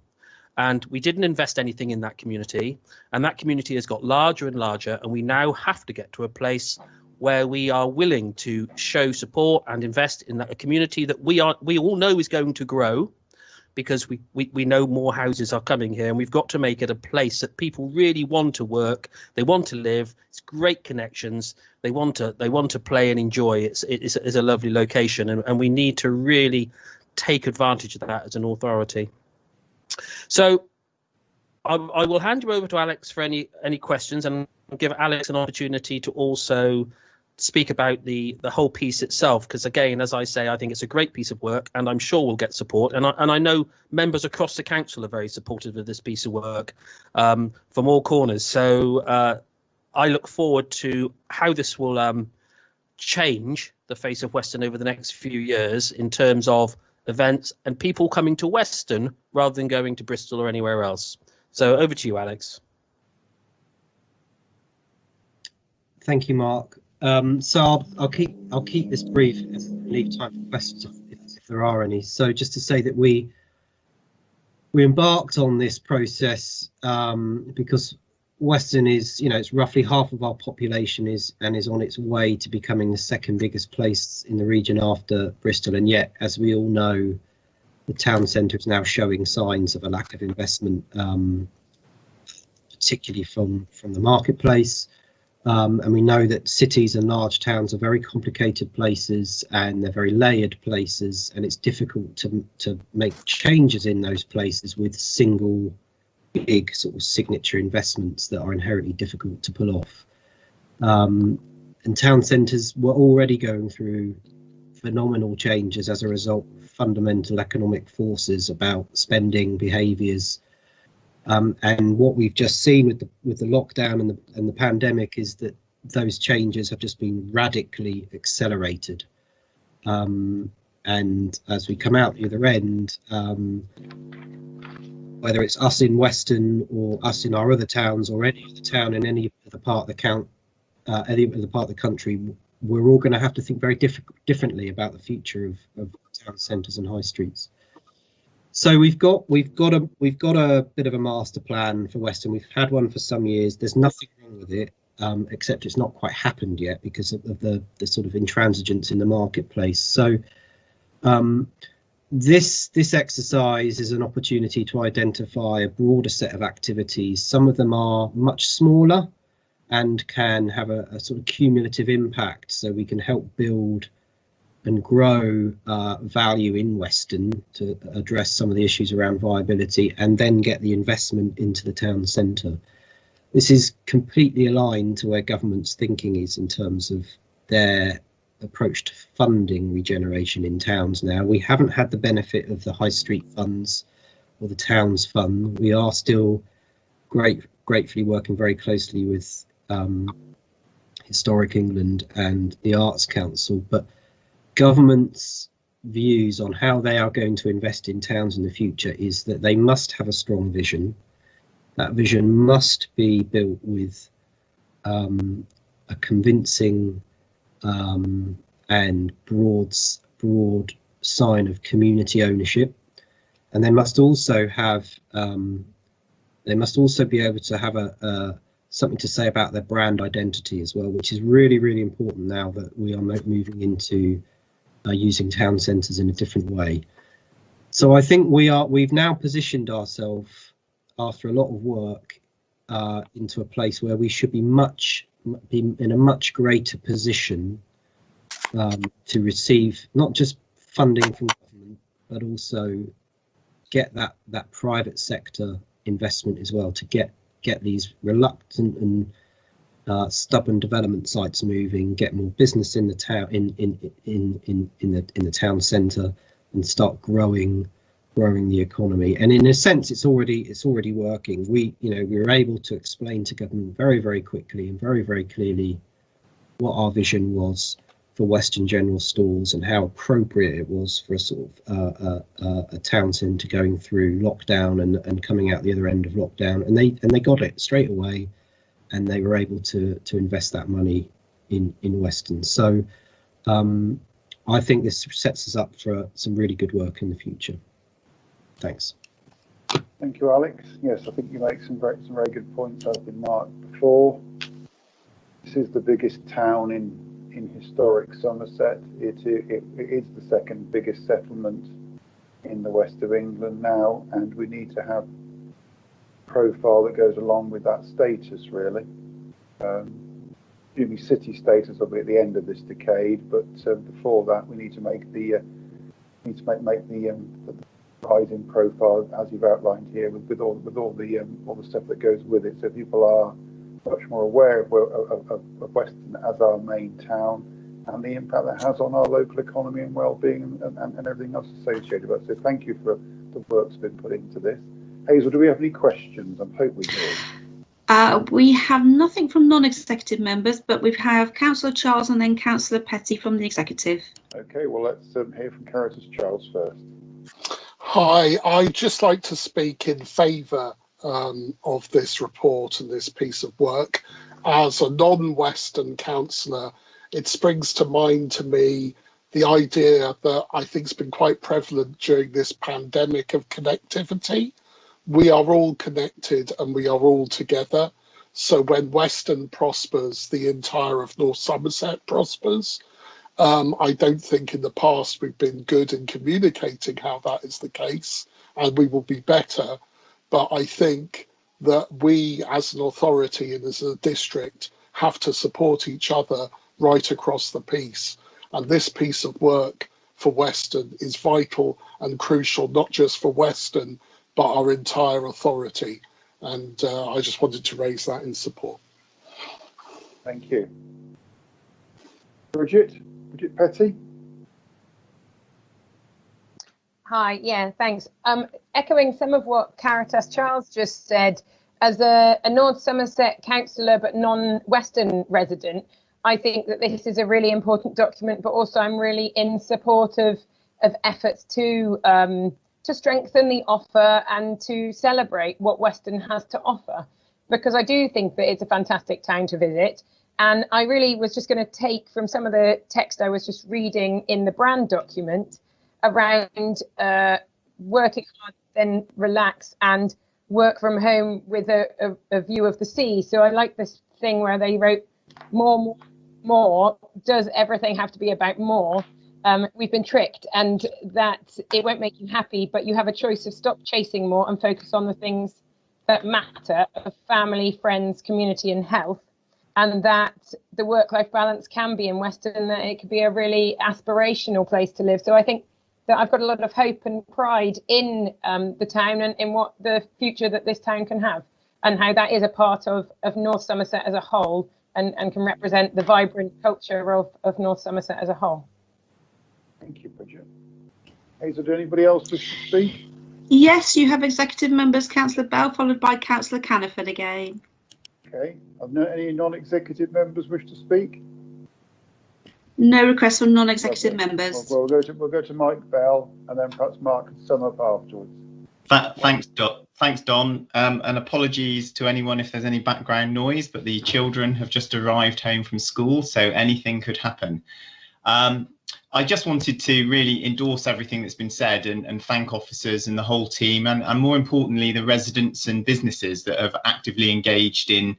H: and we didn't invest anything in that community, and that community has got larger and larger, and we now have to get to a place where we are willing to show support and invest in a community that we all know is going to grow, because we know more houses are coming here, and we've got to make it a place that people really want to work, they want to live. It's great connections, they want to play and enjoy. It's a lovely location, and we need to really take advantage of that as an authority. So I will hand you over to Alex for any questions, and give Alex an opportunity to also speak about the whole piece itself, because again, as I say, I think it's a great piece of work, and I'm sure we'll get support, and I know members across the council are very supportive of this piece of work from all corners. So I look forward to how this will change the face of Weston over the next few years in terms of events and people coming to Weston rather than going to Bristol or anywhere else. So over to you, Alex.
N: Thank you, Mark. So I'll keep this brief and leave time for questions if there are any. So just to say that we embarked on this process because Weston is, it's roughly half of our population is on its way to becoming the second biggest place in the region after Bristol, and yet, as we all know, the town centre is now showing signs of a lack of investment, particularly from the marketplace. And we know that cities and large towns are very complicated places, and they're very layered places, and it's difficult to make changes in those places with single big sort of signature investments that are inherently difficult to pull off. And town centres were already going through phenomenal changes as a result of fundamental economic forces about spending behaviours. And what we've just seen with the lockdown and the pandemic is that those changes have just been radically accelerated. And as we come out the other end, whether it's us in Weston or us in our other towns or any other town in any other part of the country, we're all going to have to think very differently about the future of town centres and high streets. So we've got a bit of a master plan for Weston. We've had one for some years. There's nothing wrong with it, except it's not quite happened yet because of the sort of intransigence in the marketplace. So this exercise is an opportunity to identify a broader set of activities. Some of them are much smaller and can have a sort of cumulative impact, so we can help build and grow value in Weston to address some of the issues around viability, and then get the investment into the town centre. This is completely aligned to where government's thinking is in terms of their approach to funding regeneration in towns now. We haven't had the benefit of the high street funds or the towns fund. We are still gratefully working very closely with Historic England and the Arts Council, but government's views on how they are going to invest in towns in the future is that they must have a strong vision. That vision must be built with a convincing and broad sign of community ownership, and they must also be able to have something to say about their brand identity as well, which is really, really important now that we are moving into using town centres in a different way. So I think we've now positioned ourselves after a lot of work into a place where we should be in a much greater position to receive not just funding from government, but also get that private sector investment as well, to get these reluctant and stubborn development sites moving, get more business in the town in the town centre, and start growing the economy. And in a sense, it's already working. We were able to explain to government very, very quickly and very, very clearly what our vision was for Weston General Stores and how appropriate it was for a sort of a town centre going through lockdown and coming out the other end of lockdown, and they got it straight away, and they were able to invest that money in Weston. So I think this sets us up for some really good work in the future. Thanks.
B: Thank you, Alex. Yes, I think you make some very good points that have been marked before. This is the biggest town in historic Somerset. It is the second biggest settlement in the west of England now, and we need to have a profile that goes along with that status, really. Maybe city status will be at the end of this decade, but before that, we need to make the rising profile, as you've outlined here, with all the stuff that goes with it, so people are much more aware of Weston as our main town and the impact that has on our local economy and well-being and everything else associated with it. So thank you for the work that's been put into this. Hazel, do we have any questions? I hope we do.
C: We have nothing from non-executive members, but we have Councillor Charles and then Councillor Petty from the executive. Okay, well, let's hear from Caritas Charles first.
F: Hi, I'd just like to speak in favour of this report and this piece of work. As a non-Western councillor it springs to mind to me the idea that I think has been quite prevalent during this pandemic of connectivity. We are all connected and we are all together. So when Weston prospers, the entire of North Somerset prospers. I don't think in the past we've been good in communicating how that is the case, and we will be better. But I think that we as an authority and as a district have to support each other right across the piece. And this piece of work for Weston is vital and crucial, not just for Weston, but our entire authority. And I just wanted to raise that in support.
B: Thank you. Bridget Petty.
E: Hi, yeah, thanks. Echoing some of what Caritas Charles just said, as a North Somerset councillor but non-Weston resident, I think that this is a really important document, but also I'm really in support of efforts to strengthen the offer and to celebrate what Weston has to offer, because I do think that it's a fantastic town to visit. And I really was just going to take from some of the text I was just reading in the brand document around working hard, then relax and work from home with a view of the sea. So I like this thing where they wrote more. Does everything have to be about more? We've been tricked, and that it won't make you happy, but you have a choice of stop chasing more and focus on the things that matter of family, friends, community and health. And that the work-life balance can be in Weston, that it could be a really aspirational place to live. So I think that I've got a lot of hope and pride in the town and in what the future that this town can have, and how that is a part of North Somerset as a whole, and can represent the vibrant culture of North Somerset as a whole.
B: Thank you, Bridget. Hazel, do anybody else wish to speak?
C: Yes, you have executive members, Councillor Bell, followed by Councillor Caniford again.
B: Okay. Any non-executive members wish to speak?
C: No requests from non-executive members.
B: Well, we'll go to Mike Bell, and then perhaps Mark can sum up afterwards.
D: Thanks, Don. And apologies to anyone if there's any background noise, but the children have just arrived home from school, so anything could happen. I just wanted to really endorse everything that's been said and thank officers and the whole team, and more importantly, the residents and businesses that have actively engaged in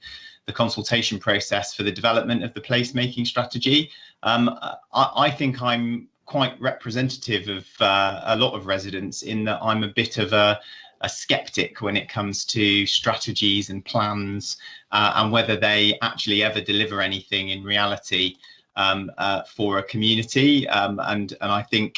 D: the consultation process for the development of the placemaking strategy. I think I'm quite representative of a lot of residents in that I'm a bit of a skeptic when it comes to strategies and plans and whether they actually ever deliver anything in reality for a community, and I think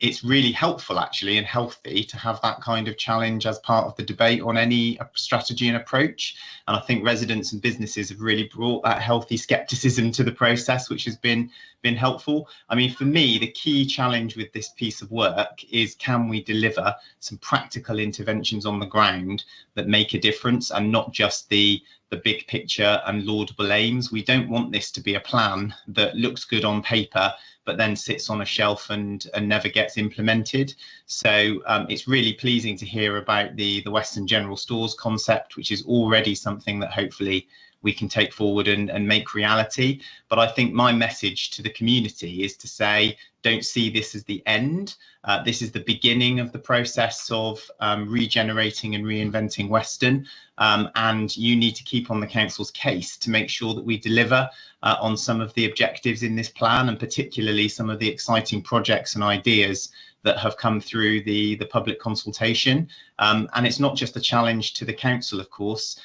D: it's really helpful actually and healthy to have that kind of challenge as part of the debate on any strategy and approach. And I think residents and businesses have really brought that healthy skepticism to the process, which has been helpful. I mean, for me, the key challenge with this piece of work is, can we deliver some practical interventions on the ground that make a difference, and not just the big picture and laudable aims. We don't want this to be a plan that looks good on paper but then sits on a shelf and never gets implemented. So it's really pleasing to hear about the Western General Stores concept, which is already something that hopefully we can take forward and make reality. But I think my message to the community is to say, don't see this as the end. This is the beginning of the process of regenerating and reinventing Weston. And you need to keep on the council's case to make sure that we deliver on some of the objectives in this plan, and particularly some of the exciting projects and ideas that have come through the public consultation. And it's not just a challenge to the council, of course,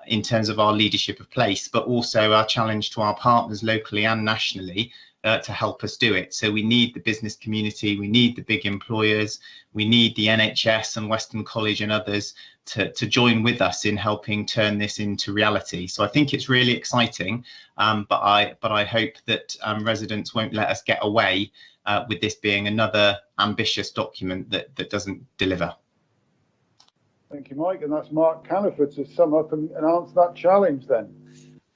D: in terms of our leadership of place, but also our challenge to our partners locally and nationally to help us do it. So we need the business community, we need the big employers, we need the NHS and Weston College and others to join with us in helping turn this into reality. So I think it's really exciting, but I hope that residents won't let us get away with this being another ambitious document that doesn't deliver.
B: Thank you, Mike. And that's Mark Caniford to sum up and answer that challenge then.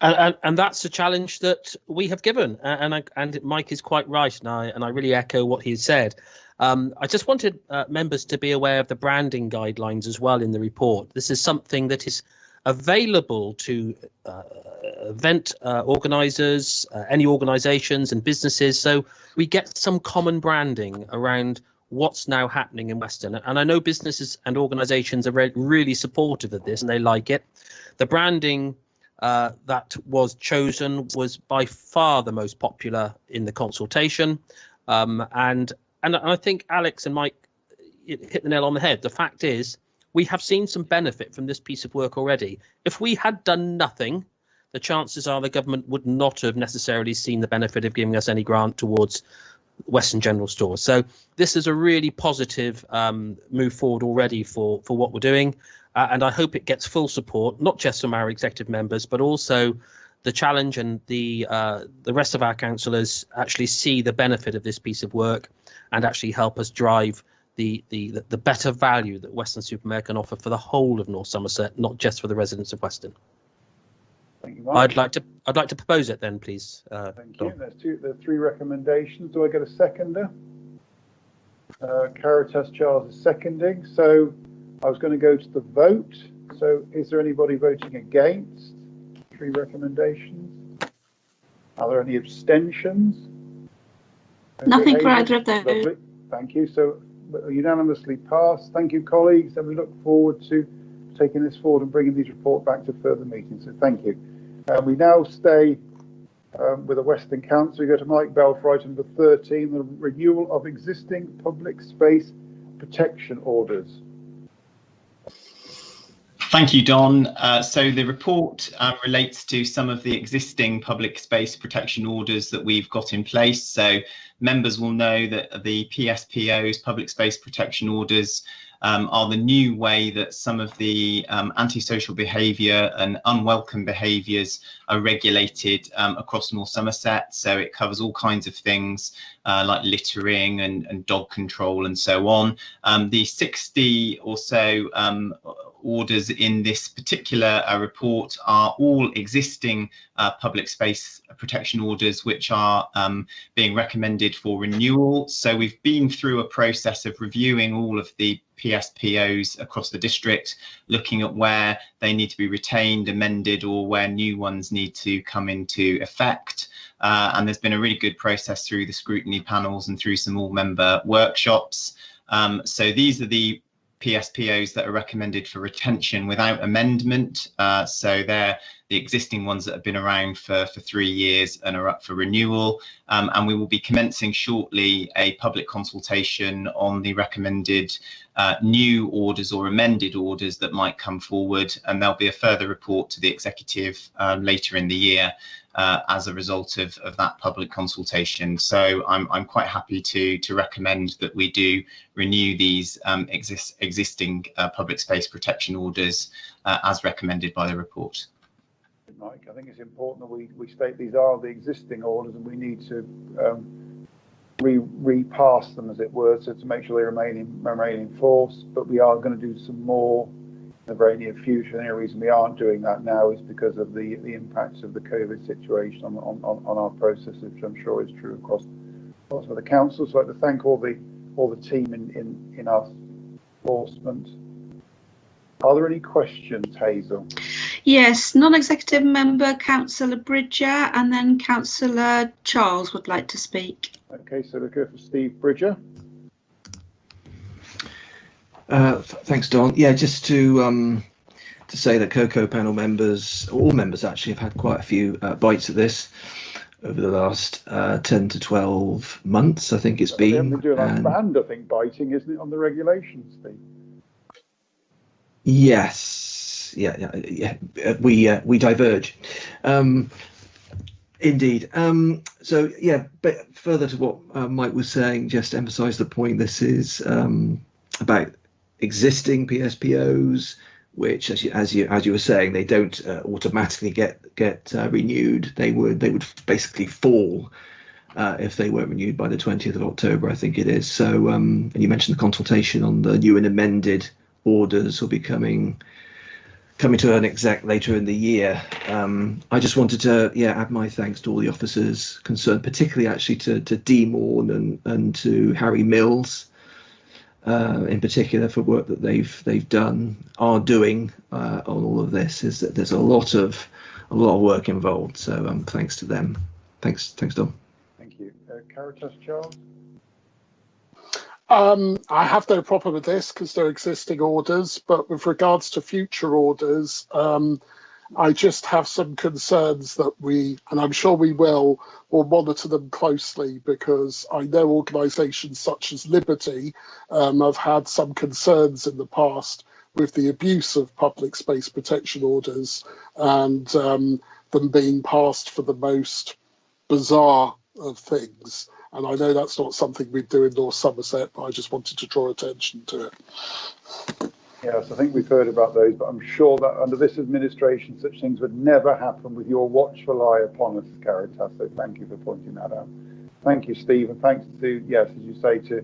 H: And that's a challenge that we have given, and Mike is quite right, and I really echo what he said. I just wanted members to be aware of the branding guidelines as well in the report. This is something that is available to event organisers, any organisations and businesses, so we get some common branding around what's now happening in Weston. And I know businesses and organisations are really supportive of this and they like it. The branding that was chosen was by far the most popular in the consultation, and I think Alex and Mike hit the nail on the head. The fact is, we have seen some benefit from this piece of work already. If we had done nothing, the chances are the government would not have necessarily seen the benefit of giving us any grant towards Western General Stores. So this is a really positive move forward already for what we're doing, and I hope it gets full support, not just from our executive members, but also the challenge and the rest of our councillors actually see the benefit of this piece of work and actually help us drive the better value that Weston-super-Mare can offer for the whole of North Somerset, not just for the residents of Weston.
B: Thank you, Mike.
H: I'd like to propose it then, please.
B: Thank you. There's 3 recommendations. Do I get a seconder? Caritas Charles is seconding. So I was going to go to the vote. So is there anybody voting against 3 recommendations? Are there any abstentions?
C: Nothing for either of those.
B: Lovely. Thank you. So unanimously passed. Thank you, colleagues, and we look forward to taking this forward and bringing these reports back to further meetings. So thank you. We now stay with the Western Council. We go to Mike Bell for item number 13, the renewal of existing public space protection orders.
D: Thank you, Don. So the report relates to some of the existing public space protection orders that we've got in place. So members will know that the PSPOs, public space protection orders, are the new way that some of the antisocial behaviour and unwelcome behaviours are regulated across North Somerset. So it covers all kinds of things like littering and dog control and so on. The 60 or so orders in this particular report are all existing public space protection orders which are being recommended for renewal. So we've been through a process of reviewing all of the PSPOs across the district, looking at where they need to be retained, amended, or where new ones need to come into effect. And there's been a really good process through the scrutiny panels and through some all-member workshops. So these are the PSPOs that are recommended for retention without amendment. So they're the existing ones that have been around for 3 years and are up for renewal. And we will be commencing shortly a public consultation on the recommended new orders or amended orders that might come forward. And there'll be a further report to the executive later in the year as a result of that public consultation. So I'm quite happy to recommend that we do renew these existing public space protection orders as recommended by the report.
B: Mike, I think it's important that we state these are the existing orders and we need to repass them, as it were, so to make sure they remain in force. But we are going to do some more in the very near future. The only reason we aren't doing that now is because of the impacts of the COVID situation on our processes, which I'm sure is true across the council. So I'd like to thank all the team in our enforcement. Are there any questions, Hazel?
C: Yes, non-executive member Councillor Bridger and then Councillor Charles would like to speak.
B: Okay, so we'll go for Steve Bridger.
K: Thanks, Don. Yeah, just to say that COCO panel members, all members actually, have had quite a few bites at this over the last 10 to 12 months, I think it's been.
B: They're doing like band, I think, biting, isn't it, on the regulations, Steve?
K: Yes, yeah. We diverge, indeed. So yeah, but further to what Mike was saying, just to emphasise the point. This is about existing PSPOs, which, as you were saying, they don't automatically get renewed. They would basically fall if they weren't renewed by the 20th of October, I think it is. So, and you mentioned the consultation on the new and amended orders will be coming to an exec later in the year. I just wanted to add my thanks to all the officers concerned, particularly actually to Dee Morn and to Harry Mills, in particular for work that they've done, are doing on all of this, is that there's a lot of work involved. So thanks to them. Thanks, Dom.
B: Thank you. Caritas, Charles?
F: I have no problem with this because they're existing orders, but with regards to future orders, I just have some concerns that and I'm sure we will monitor them closely, because I know organisations such as Liberty have had some concerns in the past with the abuse of public space protection orders and them being passed for the most bizarre of things. And I know that's not something we do in North Somerset, but I just wanted to draw attention to it.
B: Yes, I think we've heard about those, but I'm sure that under this administration, such things would never happen with your watchful eye upon us, Caritas. So thank you for pointing that out. Thank you, Steve, and thanks to, yes, as you say, to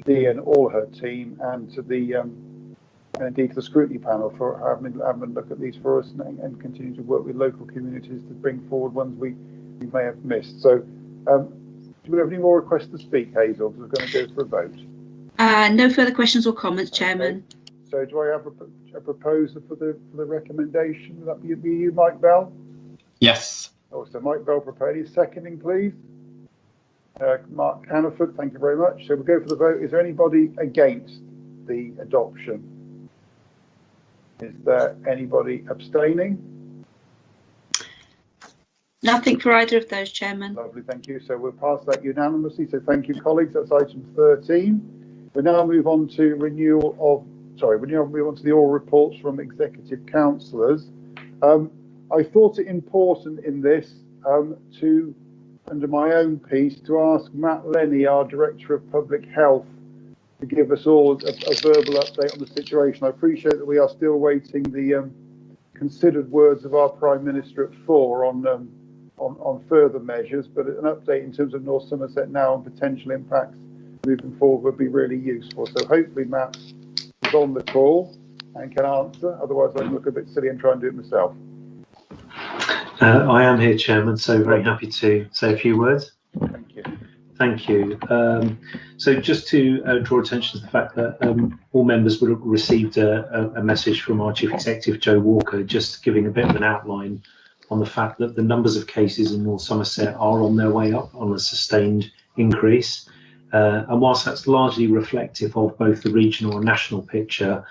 B: Dee and all her team, and to the and indeed to the scrutiny panel for having a look at these for us, and continue to work with local communities to bring forward ones we may have missed. So. Do we have any more requests to speak, Hazel? We're going to go for a vote.
C: No further questions or comments, Chairman.
B: Okay. So do I have a proposer for the recommendation? Would that be you, Mike Bell?
D: Yes.
B: Oh, so Mike Bell prepared. Seconding, please. Mark Hannaford, thank you very much. So we'll go for the vote. Is there anybody against the adoption? Is there anybody abstaining?
C: Nothing for either of those, Chairman.
B: Lovely, thank you. So we'll pass that unanimously. So thank you, colleagues. That's item 13. We now move on to we now move on to the oral reports from executive councillors. I thought it important in this to, under my own piece, to ask Matt Lenny, our Director of Public Health, to give us all a verbal update on the situation. I appreciate that we are still waiting the considered words of our Prime Minister at 4 on further measures, but an update in terms of North Somerset now and potential impacts moving forward would be really useful. So hopefully Matt is on the call and can answer, otherwise I can look a bit silly and try and do it myself.
O: I am here, Chairman, so very happy to say a few words.
B: Thank you.
O: Thank you. So just to draw attention to the fact that all members would have received a message from our Chief Executive, Joe Walker, just giving a bit of an outline on the fact that the numbers of cases in North Somerset are on their way up on a sustained increase. And whilst that's largely reflective of both the regional and national picture,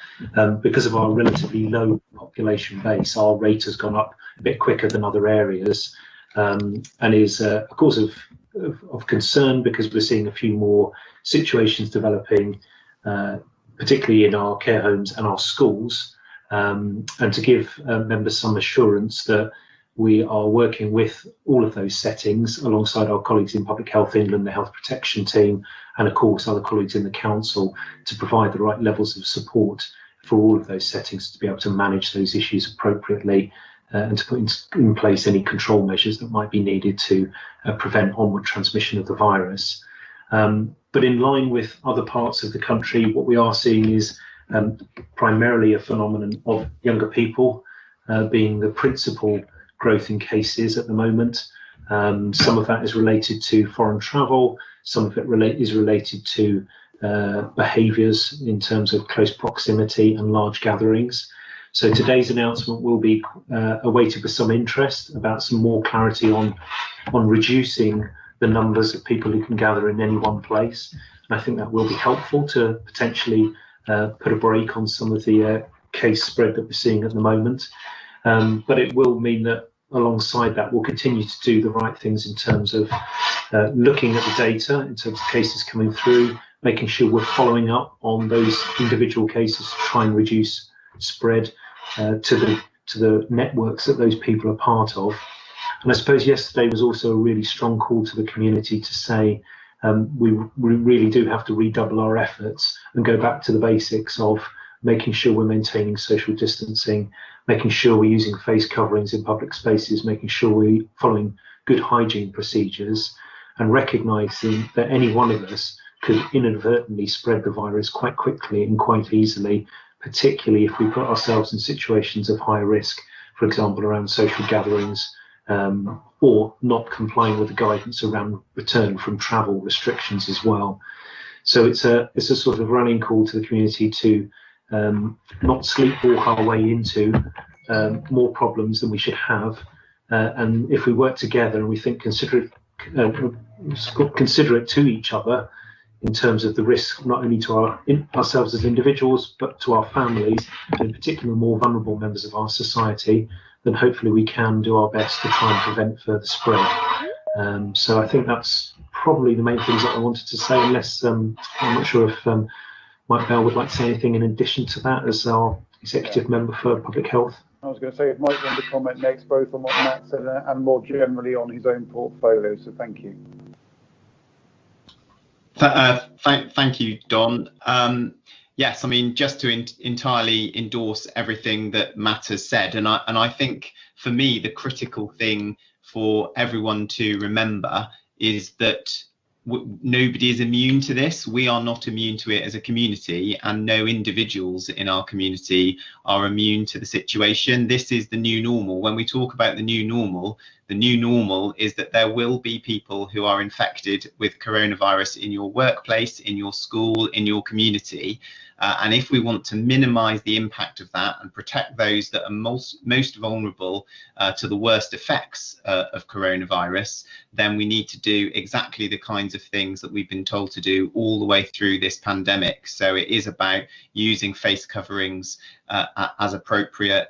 O: because of our relatively low population base, our rate has gone up a bit quicker than other areas, and is a cause of concern, because we're seeing a few more situations developing, particularly in our care homes and our schools, and to give members some assurance that we are working with all of those settings alongside our colleagues in Public Health England, the Health Protection team, and of course other colleagues in the council, to provide the right levels of support for all of those settings to be able to manage those issues appropriately, and to put in place any control measures that might be needed to prevent onward transmission of the virus. But in line with other parts of the country, what we are seeing is primarily a phenomenon of younger people being the principal growth in cases at the moment. Some of that is related to foreign travel, some of it is related to behaviours in terms of close proximity and large gatherings. So today's announcement will be awaited with some interest about some more clarity on reducing the numbers of people who can gather in any one place. And I think that will be helpful to potentially put a brake on some of the case spread that we're seeing at the moment. But it will mean that alongside that, we'll continue to do the right things in terms of looking at the data, in terms of cases coming through, making sure we're following up on those individual cases to try and reduce spread to the networks that those people are part of. And I suppose yesterday was also a really strong call to the community to say we really do have to redouble our efforts and go back to the basics of making sure we're maintaining social distancing, making sure we're using face coverings in public spaces, making sure we're following good hygiene procedures, and recognising that any one of us could inadvertently spread the virus quite quickly and quite easily, particularly if we put ourselves in situations of high risk, for example, around social gatherings, or not complying with the guidance around return from travel restrictions as well. So it's a sort of running call to the community to not sleepwalk our way into more problems than we should have. And if we work together and we think considerate to each other in terms of the risk, not only to ourselves as individuals, but to our families, and in particular more vulnerable members of our society, then hopefully we can do our best to try and prevent further spread. So I think that's probably the main things that I wanted to say, unless I'm not sure if Mike Bell would like to say anything in addition to that as our executive member for public health.
B: I was going to say, if Mike wanted to comment next, both on what Matt said and more generally on his own portfolio, so thank you.
D: Thank you, Don. Yes, I mean, just to entirely endorse everything that Matt has said, and I think for me the critical thing for everyone to remember is that nobody is immune to this. We are not immune to it as a community, and no individuals in our community are immune to the situation. This is the new normal. When we talk about the new normal is that there will be people who are infected with coronavirus in your workplace, in your school, in your community. And if we want to minimize the impact of that and protect those that are most vulnerable to the worst effects of coronavirus, then we need to do exactly the kinds of things that we've been told to do all the way through this pandemic. So it is about using face coverings as appropriate,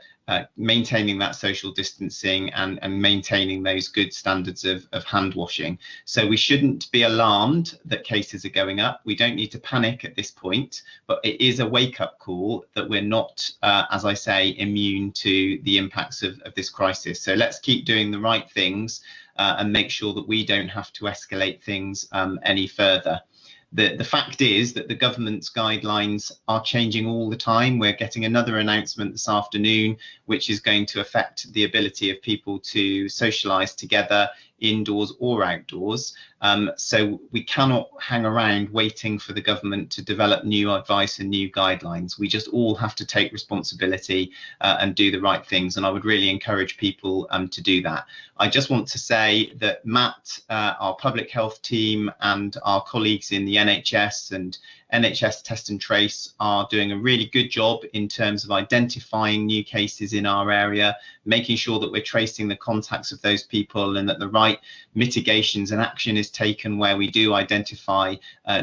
D: maintaining that social distancing and maintaining those good standards of hand washing. So we shouldn't be alarmed that cases are going up. We don't need to panic at this point, but it is a wake-up call that we're not, as I say, immune to the impacts of this crisis. So let's keep doing the right things and make sure that we don't have to escalate things any further. The fact is that the government's guidelines are changing all the time. We're getting another announcement this afternoon, which is going to affect the ability of people to socialise together indoors or outdoors. So we cannot hang around waiting for the government to develop new advice and new guidelines. We just all have to take responsibility and do the right things. And I would really encourage people to do that. I just want to say that Matt, our public health team, and our colleagues in the NHS and NHS Test and Trace are doing a really good job in terms of identifying new cases in our area, making sure that we're tracing the contacts of those people and that the right mitigations and action is taken where we do identify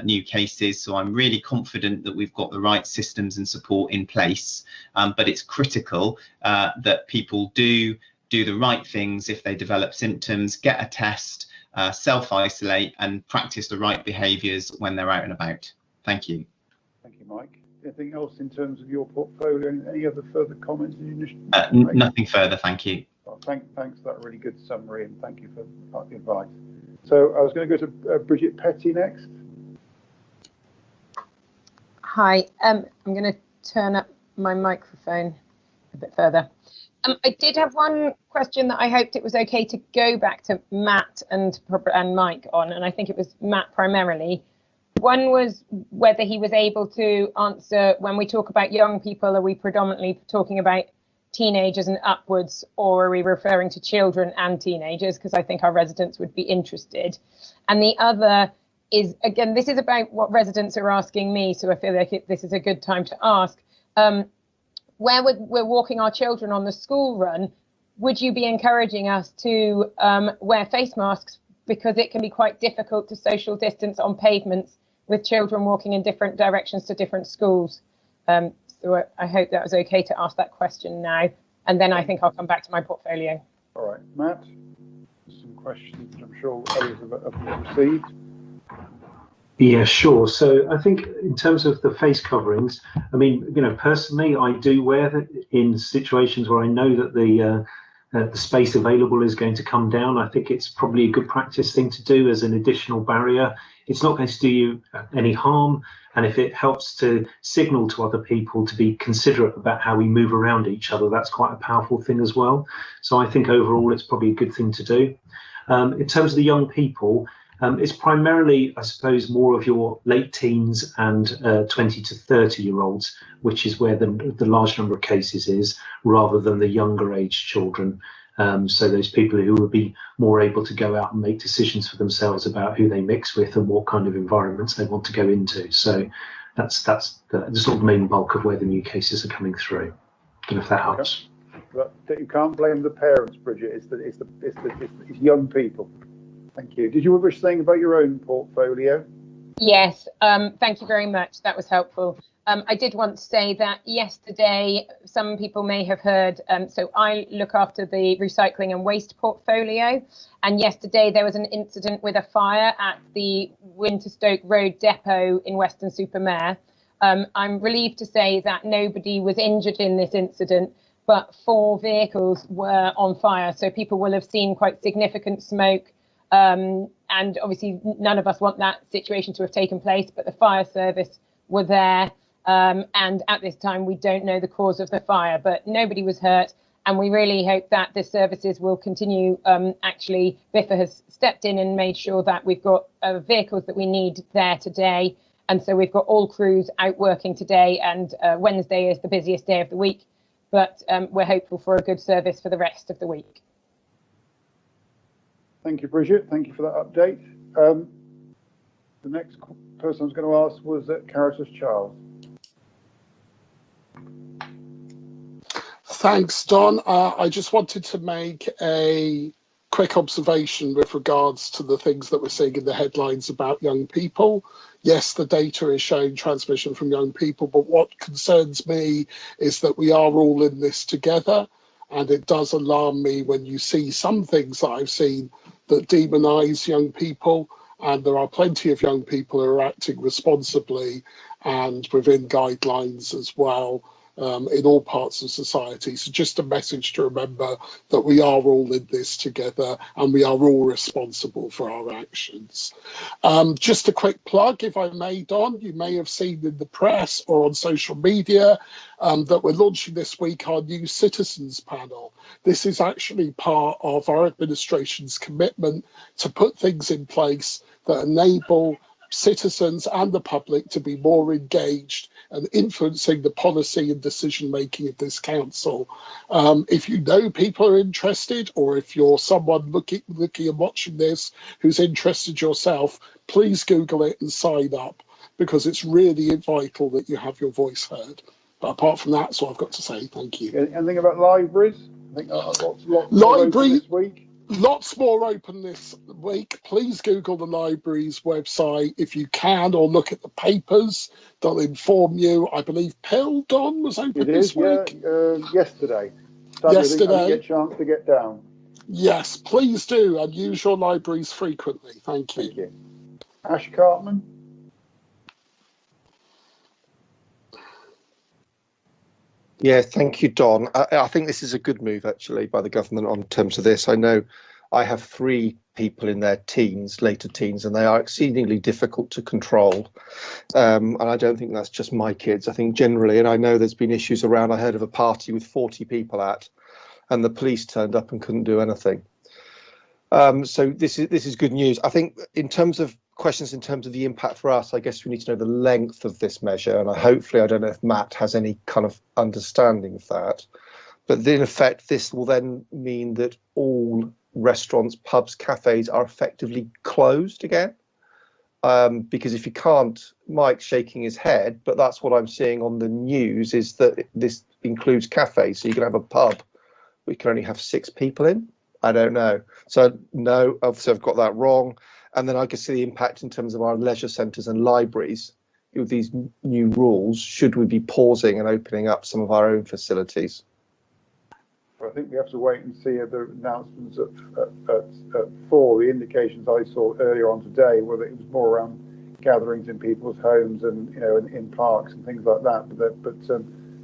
D: new cases. So I'm really confident that we've got the right systems and support in place, but it's critical that people do the right things if they develop symptoms, get a test, self-isolate and practice the right behaviours when they're out and about. Thank you.
B: Thank you, Mike. Anything else in terms of your portfolio? Any other further comments?
D: Nothing further, thank you.
B: Well, thanks for that really good summary, and thank you for the advice. So I was going to go to Bridget Petty next.
E: Hi, I'm going to turn up my microphone a bit further. I did have one question that I hoped it was okay to go back to Matt and Mike on, and I think it was Matt primarily. One was whether he was able to answer, when we talk about young people, are we predominantly talking about teenagers and upwards, or are we referring to children and teenagers? Because I think our residents would be interested. And the other is, again, this is about what residents are asking me, so I feel like this is a good time to ask. Where we're walking our children on the school run, would you be encouraging us to wear face masks? Because it can be quite difficult to social distance on pavements with children walking in different directions to different schools. So I hope that was okay to ask that question now, and then I think I'll come back to my portfolio.
B: All right, Matt, some questions I'm sure others have received.
O: Yeah, sure. So I think in terms of the face coverings, I mean, personally, I do wear them in situations where I know that the space available is going to come down. I think it's probably a good practice thing to do as an additional barrier. It's not going to do you any harm, and if it helps to signal to other people to be considerate about how we move around each other, that's quite a powerful thing as well. So I think overall it's probably a good thing to do. In terms of the young people, It's primarily, I suppose, more of your late teens and 20 to 30-year-olds, which is where the large number of cases is, rather than the younger age children. So those people who would be more able to go out and make decisions for themselves about who they mix with and what kind of environments they want to go into. So that's the sort of main bulk of where the new cases are coming through. I don't know if that helps.
B: But you can't blame the parents, Bridget. It's young people. Thank you. Did you wish saying about your own portfolio?
E: Yes, thank you very much. That was helpful. I did want to say that yesterday, some people may have heard, so I look after the recycling and waste portfolio. And yesterday there was an incident with a fire at the Winterstoke Road depot in Weston-super-Mare. I'm relieved to say that nobody was injured in this incident, but 4 vehicles were on fire. So people will have seen quite significant smoke. And obviously none of us want that situation to have taken place, but the fire service were there. And at this time, we don't know the cause of the fire, but nobody was hurt. And we really hope that the services will continue. Actually, Biffa has stepped in and made sure that we've got vehicles that we need there today. And so we've got all crews out working today, and Wednesday is the busiest day of the week. But we're hopeful for a good service for the rest of the week.
B: Thank you, Bridget. Thank you for that update. The next person I was going to ask was Caritas Charles.
F: Thanks, Don. I just wanted to make a quick observation with regards to the things that we're seeing in the headlines about young people. Yes, the data is showing transmission from young people, but what concerns me is that we are all in this together. And it does alarm me when you see some things that I've seen that demonise young people. And there are plenty of young people who are acting responsibly and within guidelines as well. In all parts of society. So just a message to remember that we are all in this together and we are all responsible for our actions. Just a quick plug, if I may, Don, you may have seen in the press or on social media that we're launching this week our new citizens panel. This is actually part of our administration's commitment to put things in place that enable citizens and the public to be more engaged and influencing the policy and decision making of this council. If you know people are interested, or if you're someone looking and watching this who's interested yourself, please Google it and sign up, because it's really vital that you have your voice heard. But apart from that, that's all I've got to say. Thank you.
B: Anything about libraries? I think lots this week.
F: Lots more open this week. Please Google the library's website if you can, or look at the papers. They'll inform you. I believe Pell, Don, was open this week.
B: Yesterday.
F: Yesterday.
B: I didn't get a chance to get down.
F: Yes, please do, and use your libraries frequently. Thank you.
B: Thank you. Ash Cartman.
G: Yeah, thank you, Don. I think this is a good move, actually, by the government on terms of this. I know I have 3 people in their teens, later teens, and they are exceedingly difficult to control. And I don't think that's just my kids. I think generally, and I know there's been issues around. I heard of a party with 40 people at, and the police turned up and couldn't do anything. So this is good news. I think in terms of questions in terms of the impact for us, I guess we need to know the length of this measure, and hopefully, I don't know if Matt has any kind of understanding of that, but in effect this will then mean that all restaurants, pubs, cafes are effectively closed again, because if you can't, Mike's shaking his head, but that's what I'm seeing on the news, is that this includes cafes, so you can have a pub we can only have 6 people in. I don't know, so no, obviously I've got that wrong. And then I can see the impact in terms of our leisure centres and libraries with these new rules. Should we be pausing and opening up some of our own facilities?
B: I think we have to wait and see the announcements at 4. The indications I saw earlier on today were that it was more around gatherings in people's homes and in parks and things like that. But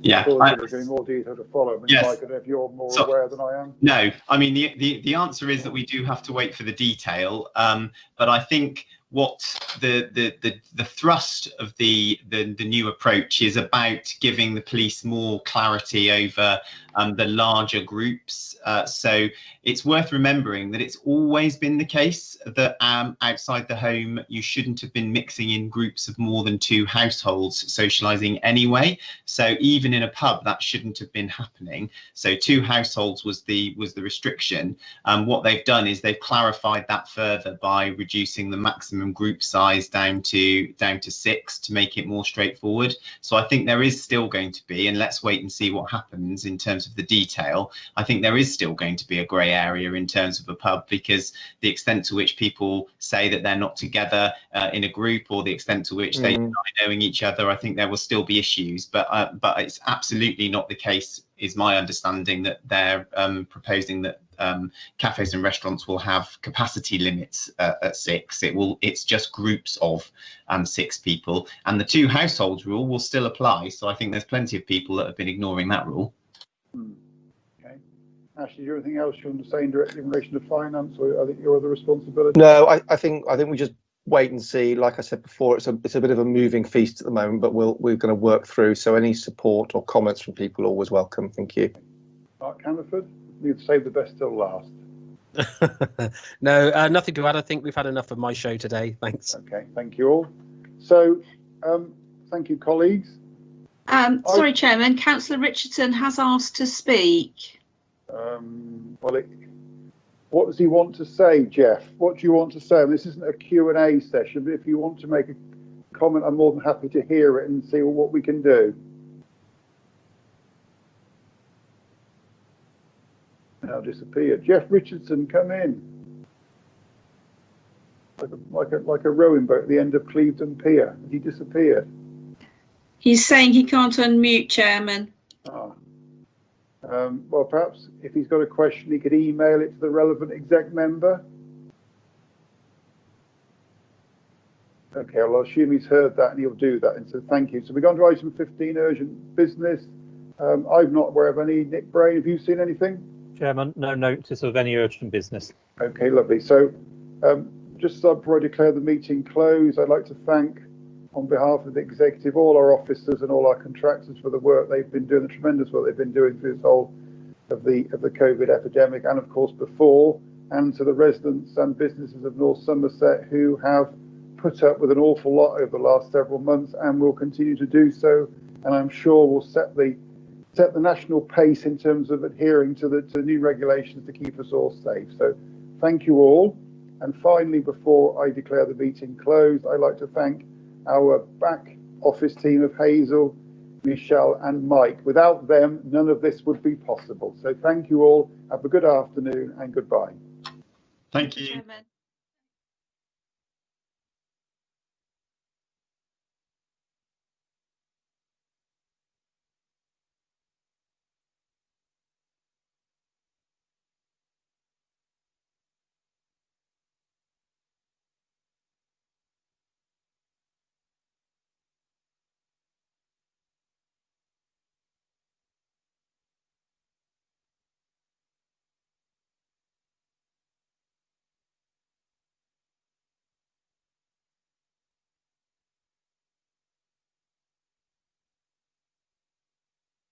D: yeah,
B: there's going to be more detail to follow. I mean,
D: yes.
B: Mike, I don't know if you're more aware than I am.
D: No, I mean the answer is that we do have to wait for the detail. But I think what the thrust of the new approach is about giving the police more clarity over the larger groups. So it's worth remembering that it's always been the case that outside the home you shouldn't have been mixing in groups of more than 2 households socialising anyway. So even in a pub that shouldn't have been happening. So 2 households was the restriction. What they've done is they've clarified that further by reducing the maximum group size down to 6 to make it more straightforward. So I think there is still going to be, and let's wait and see what happens in terms of the detail, I think there is still going to be a grey area in terms of a pub, because the extent to which people say that they're not together in a group, or the extent to which they deny knowing each other, I think there will still be issues. But it's absolutely not the case, is my understanding, that they're proposing that cafes and restaurants will have capacity limits at 6. It's just groups of 6 people, and the 2 households rule will still apply. So I think there's plenty of people that have been ignoring that rule.
B: Okay, Ashley, is there anything else you want to say directly in relation to finance, or I think your other responsibility?
G: No, I think we just wait and see. Like I said before, it's a bit of a moving feast at the moment, but we're going to work through. So any support or comments from people are always welcome. Thank you.
B: Mark Hannaford, you'd save the best till last.
H: No, nothing to add. I think we've had enough of my show today. Thanks.
B: Okay, thank you all. So, thank you, colleagues.
C: Sorry, Chairman, Councillor Richardson has asked to speak.
B: What does he want to say, Jeff? What do you want to say? And this isn't a Q&A session, but if you want to make a comment, I'm more than happy to hear it and see what we can do. Now disappeared. Jeff Richardson, come in. Like a rowing boat at the end of Clevedon Pier. Has he disappeared?
C: He's saying he can't unmute, Chairman.
B: Well, perhaps if he's got a question, he could email it to the relevant exec member. Okay, well, I'll assume he's heard that and he'll do that. And so thank you. So we're going to item 15, urgent business. I'm not aware of any. Nick Brain, have you seen anything?
A: Chairman, no notice of any urgent business.
B: Okay, lovely. So just before I declare the meeting closed, I'd like to thank, on behalf of the executive, all our officers and all our contractors for the work they've been doing, the tremendous work they've been doing through this whole of the COVID epidemic, and of course before, and to the residents and businesses of North Somerset who have put up with an awful lot over the last several months and will continue to do so, and I'm sure will set the national pace in terms of adhering to the new regulations to keep us all safe. So thank you all. And finally, before I declare the meeting closed, I'd like to thank our back office team of Hazel, Michelle and Mike. Without them, none of this would be possible. So thank you all. Have a good afternoon and goodbye.
D: Thank you.
C: Chairman.